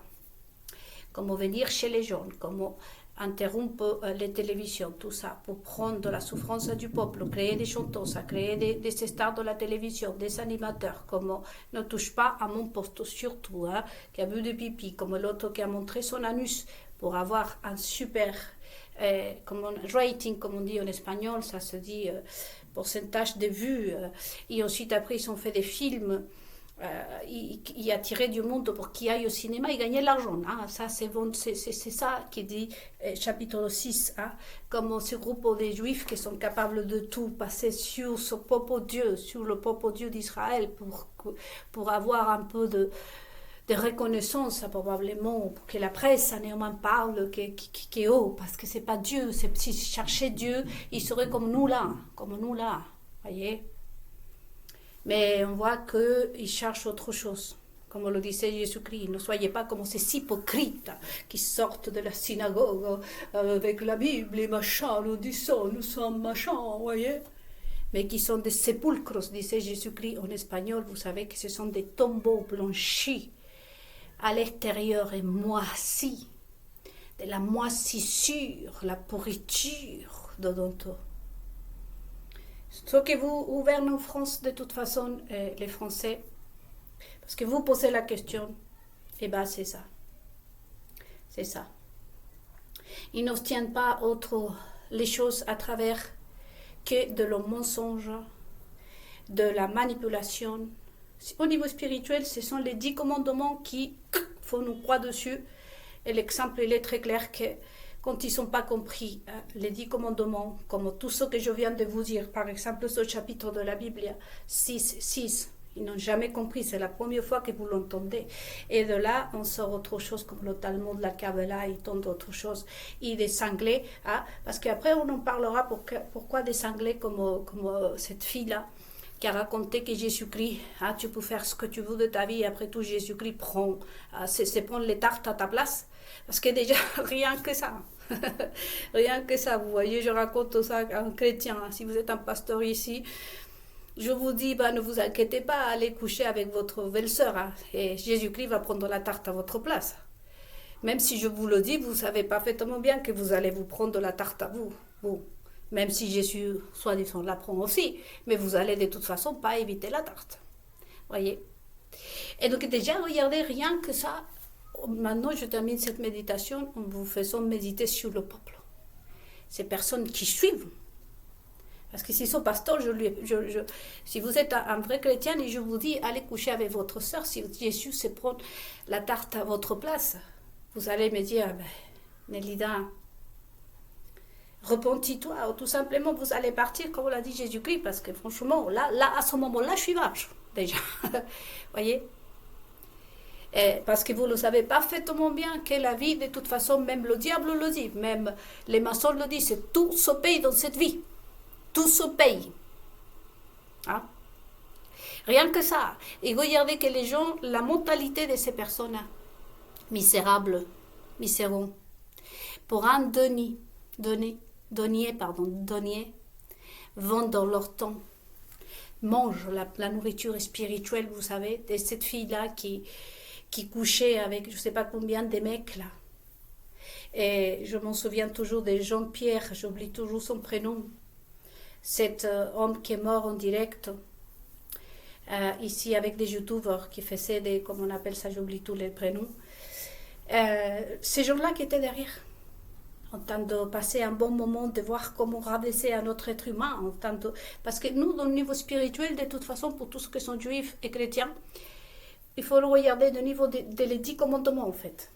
comme venir chez les jeunes, comme interrompre les télévisions, tout ça, pour prendre la souffrance du peuple, créer des chanteuses, créer des stars de la télévision, des animateurs, comme ne touche pas à mon poste, surtout, qui a bu de pipi, comme l'autre qui a montré son anus, pour avoir un super comme un rating, comme on dit en espagnol, ça se dit pourcentage de vues, et ensuite après ils ont fait des films, il attirait du monde pour qu'il aille au cinéma et gagner de l'argent. Ça, c'est ça qui dit chapitre 6, comme ce groupe de juifs qui sont capables de tout passer sur ce peuple Dieu, sur le peuple Dieu d'Israël, pour avoir un peu de reconnaissance, probablement, pour que la presse en parle, parce que c'est pas Dieu, si cherchait Dieu, il serait comme nous là, voyez. Mais on voit qu'ils cherchent autre chose. Comme le disait Jésus-Christ, ne soyez pas comme ces hypocrites qui sortent de la synagogue avec la Bible et machin, nous disons, nous sommes machin, voyez. Mais qui sont des sépulcres, disait Jésus-Christ en espagnol, vous savez que ce sont des tombeaux blanchis à l'extérieur et moisis, de la moisissure, la pourriture dedans. Ce que vous gouvernez en France, de toute façon, les Français, parce que vous posez la question, et bien c'est ça. C'est ça. Ils n'obtiennent pas autre les choses à travers que de le mensonge, de la manipulation. Au niveau spirituel, ce sont les 10 commandements qui font nous croire dessus. Et l'exemple, il est très clair que quand ils ne sont pas compris, les 10 commandements, comme tout ce que je viens de vous dire, par exemple ce chapitre de la Bible 6, ils n'ont jamais compris, c'est la première fois que vous l'entendez. Et de là, on sort autre chose comme le Talmud, la Kabbalah et tant d'autres choses. Et des cinglés, parce qu'après on en parlera pourquoi des cinglés comme cette fille-là, qui a raconté que Jésus-Christ, tu peux faire ce que tu veux de ta vie, et après tout Jésus-Christ prend les tartes à ta place. Parce que déjà, rien que ça, vous voyez, je raconte ça à un chrétien. Si vous êtes un pasteur ici, je vous dis, ne vous inquiétez pas, allez coucher avec votre belle-sœur, et Jésus-Christ va prendre la tarte à votre place. Même si je vous le dis, vous savez parfaitement bien que vous allez vous prendre la tarte à vous. Même si Jésus, soi-disant, la prend aussi, mais vous allez de toute façon pas éviter la tarte. Voyez. Et donc déjà, regardez, rien que ça. Maintenant, je termine cette méditation en vous faisant méditer sur le peuple. Ces personnes qui suivent. Parce que s'ils sont pasteurs, si vous êtes un vrai chrétien et je vous dis, allez coucher avec votre sœur, si Jésus se prend la tarte à votre place, vous allez me dire, ben, Nélida, repentis-toi, ou tout simplement vous allez partir comme l'a dit Jésus-Christ, parce que franchement, là, à ce moment-là, je suis vache, déjà. Voyez. Parce que vous le savez parfaitement bien que la vie, de toute façon, même le diable le dit, même les maçons le disent, c'est tout se paye dans cette vie. Tout se paye. Hein? Rien que ça. Et regardez que les gens, la mentalité de ces personnes misérables, misérons, pour un denier, vendent leur temps, mangent la nourriture spirituelle, vous savez, de cette fille-là qui couchait avec je ne sais pas combien de mecs là. Et je m'en souviens toujours de Jean-Pierre, j'oublie toujours son prénom, cet homme qui est mort en direct, ici avec des youtubeurs qui faisaient des, comment on appelle ça, j'oublie tous les prénoms. Ces gens-là qui étaient derrière, en train de passer un bon moment, de voir comment rabaisser un autre être humain, parce que nous, au niveau spirituel, de toute façon, pour tous ceux qui sont juifs et chrétiens, il faut le regarder au niveau des 10 commandements, en fait.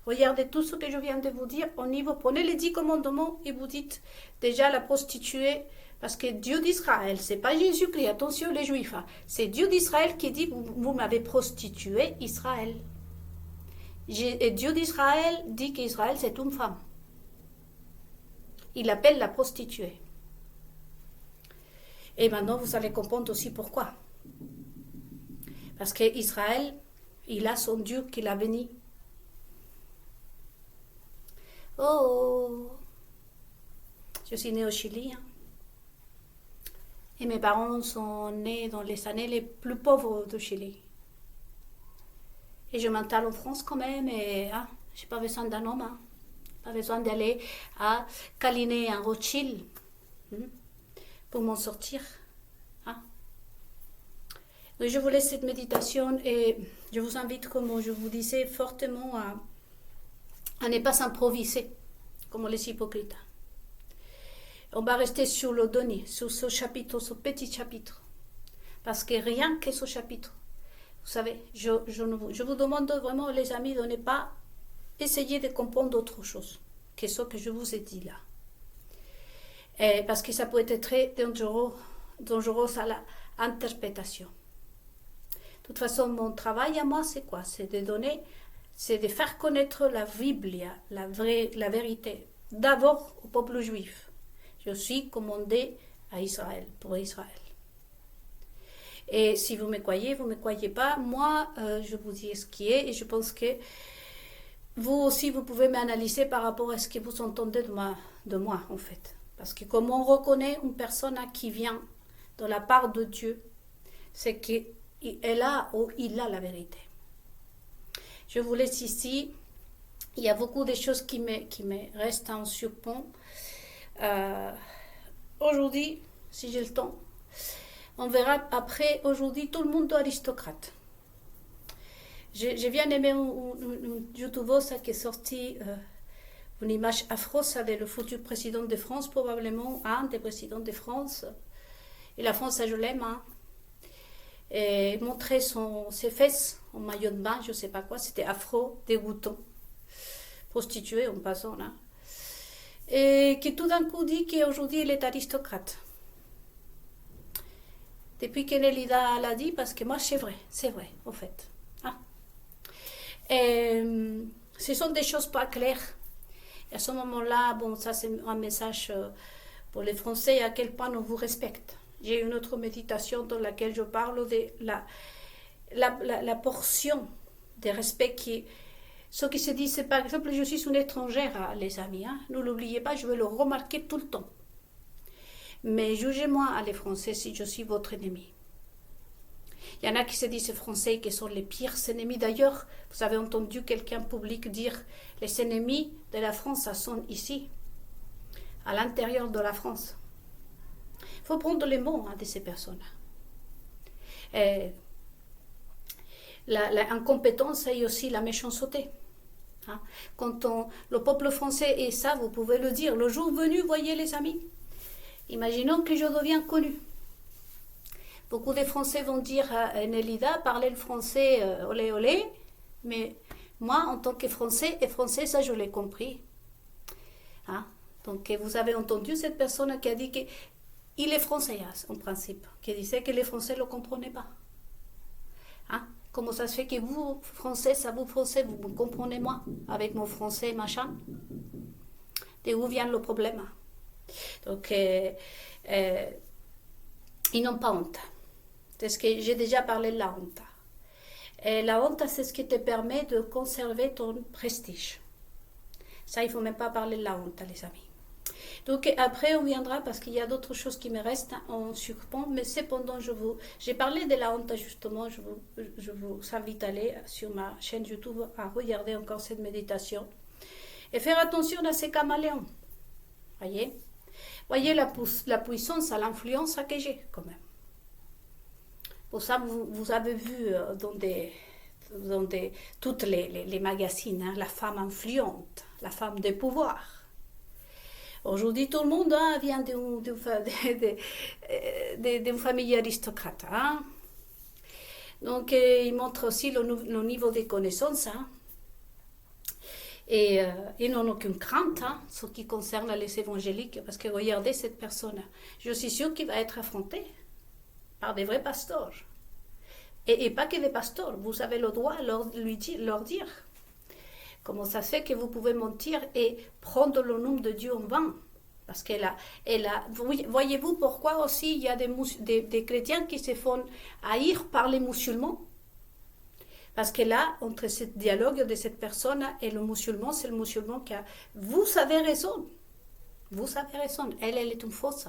Regardez tout ce que je viens de vous dire au niveau, prenez les 10 commandements et vous dites déjà la prostituée, parce que Dieu d'Israël, c'est pas Jésus-Christ, attention les Juifs, hein, c'est Dieu d'Israël qui dit, vous m'avez prostitué Israël. Et Dieu d'Israël dit qu'Israël c'est une femme. Il appelle la prostituée. Et maintenant vous allez comprendre aussi pourquoi. Parce qu'Israël, il a son Dieu qui l'a béni. Oh, je suis née au Chili. Hein. Et mes parents sont nés dans les années les plus pauvres du Chili. Et je m'installe en France quand même. Et je n'ai pas besoin d'un homme. Hein. Pas besoin d'aller à câliner un Rothschild pour m'en sortir. Donc je vous laisse cette méditation et je vous invite, comme je vous disais, fortement à ne pas s'improviser, comme les hypocrites. On va rester sur le donné, sur ce chapitre, ce petit chapitre. Parce que rien que ce chapitre, vous savez, je vous demande vraiment, les amis, de ne pas essayer de comprendre autre chose que ce que je vous ai dit là. Parce que ça peut être très dangereux à l'interprétation. De toute façon, mon travail à moi, c'est quoi? C'est de faire connaître la Bible, la vérité, d'abord au peuple juif. Je suis commandé à Israël, pour Israël. Et si vous me croyez pas, moi, je vous dis ce qui est, et je pense que vous aussi, vous pouvez m'analyser par rapport à ce que vous entendez de moi, en fait. Parce que comme on reconnaît une personne qui vient de la part de Dieu, c'est qu'elle a ou il a la vérité. Je vous laisse ici. Il y a beaucoup de choses qui me restent en surpont. Aujourd'hui, si j'ai le temps, on verra après, aujourd'hui, tout le monde aristocrate. J'ai bien aimé une youtubeuse qui est sortie une image afro, ça de le futur président de France, probablement un des présidents de France. Et la France, ça je l'aime. Hein. Et montrer ses fesses en maillot de bain, je ne sais pas quoi, c'était afro, dégoûtant. Prostituée en passant là. Et qui tout d'un coup dit qu'aujourd'hui il est aristocrate. Depuis que Nélida l'a dit, parce que moi c'est vrai en fait. Ah. Et, ce sont des choses pas claires. Et à ce moment-là, bon, ça c'est un message pour les Français, à quel point on vous respecte. J'ai une autre méditation dans laquelle je parle de la portion de respect ce qui se dit, c'est par exemple, je suis une étrangère, les amis. Hein, ne l'oubliez pas, je vais le remarquer tout le temps. Mais jugez-moi, les Français, si je suis votre ennemi. Il y en a qui se disent Français qui sont les pires ennemis. D'ailleurs, vous avez entendu quelqu'un public dire les ennemis de la France sont ici, à l'intérieur de la France. Il faut prendre les mots de ces personnes. L'incompétence et aussi la méchanceté. Hein? Quand le peuple français, et ça vous pouvez le dire, le jour venu, voyez les amis, imaginons que je deviens connu. Beaucoup de Français vont dire Nélida, parlez le français, olé olé, mais Moi, en tant que Français, et Français, ça je l'ai compris. Hein? Donc, vous avez entendu cette personne qui a dit qu'il est Français, en principe, qui disait que les Français ne le comprenaient pas. Hein? Comment ça se fait que vous, Français, vous me comprenez moi, avec mon français machin? De où vient le problème? Donc, ils n'ont pas honte. C'est ce que j'ai déjà parlé de la honte. Et la honte, c'est ce qui te permet de conserver ton prestige. Ça, il ne faut même pas parler de la honte, les amis. Donc après, on viendra, parce qu'il y a d'autres choses qui me restent en surpont, mais cependant, j'ai parlé de la honte, justement, je vous invite à aller sur ma chaîne YouTube à regarder encore cette méditation. Et faire attention à ces caméléons. Voyez la puissance, à l'influence que j'ai, quand même. Pour ça, vous avez vu dans toutes les magazines, hein, la femme influente, la femme de pouvoir. Aujourd'hui, tout le monde vient d'une famille aristocrate. Hein. Donc, il montre aussi le niveau des connaissances. Hein. Et ils n'ont aucune crainte, hein, ce qui concerne les évangéliques, parce que regardez cette personne. Je suis sûre qu'il va être affronté par des vrais pasteurs. Et pas que des pasteurs, vous avez le droit de leur dire comment ça se fait que vous pouvez mentir et prendre le nom de Dieu en vain. Parce voyez-vous pourquoi aussi il y a des chrétiens qui se font haïr par les musulmans? Parce que là, entre ce dialogue de cette personne et le musulman, c'est le musulman qui a... Vous avez raison. Elle est une fausse.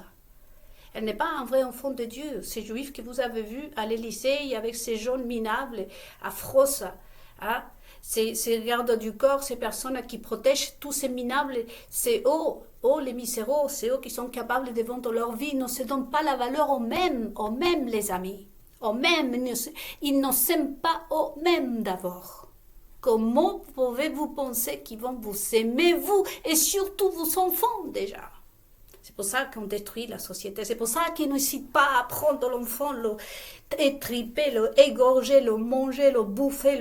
Elle n'est pas un vrai enfant de Dieu. Ces juifs que vous avez vus à l'Élysée avec ces jeunes minables, affreux, hein? Ces gardes du corps, ces personnes qui protègent tous ces minables, c'est eux, les misérables, c'est eux qui sont capables de vendre leur vie, ne se donnent pas la valeur aux mêmes les amis. Aux mêmes, ils ne s'aiment pas eux-mêmes d'abord. Comment pouvez-vous penser qu'ils vont vous aimer, vous, et surtout vos enfants déjà? C'est pour ça qu'on détruit la société. C'est pour ça qu'ils n'hésitent pas à prendre l'enfant, le étriper, le égorger, le manger, le bouffer,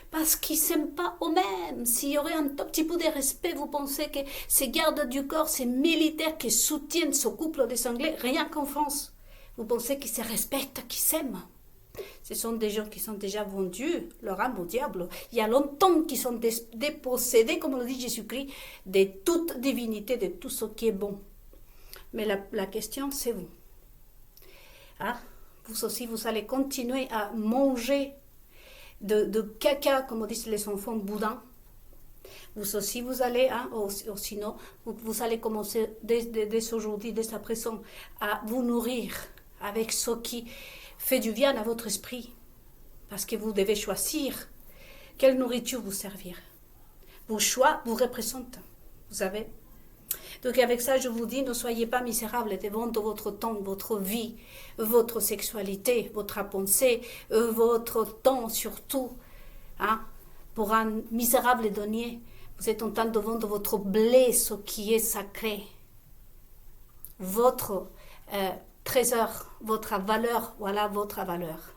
parce qu'ils ne s'aiment pas eux-mêmes. S'il y aurait un tout petit peu de respect, vous pensez que ces gardes du corps, ces militaires qui soutiennent ce couple des Anglais, rien qu'en France, vous pensez qu'ils se respectent, qu'ils s'aiment? Ce sont des gens qui sont déjà vendus leur âme au diable. Il y a longtemps qu'ils sont dépossédés, comme le dit Jésus-Christ, de toute divinité, de tout ce qui est bon. Mais la question, c'est vous. Hein? Vous aussi, vous allez continuer à manger de caca, comme disent les enfants boudins. Vous aussi, vous allez, hein, ou sinon, vous allez commencer dès aujourd'hui, dès à présent, à vous nourrir avec ce qui fait du bien à votre esprit. Parce que vous devez choisir quelle nourriture vous servir. Vos choix vous représentent. Vous savez. Donc avec ça, je vous dis, ne soyez pas misérables devant votre temps, votre vie, votre sexualité, votre pensée, votre temps surtout. Hein, pour un misérable denier, vous êtes en train de vendre votre blé, ce qui est sacré. Votre trésor, votre valeur, voilà votre valeur.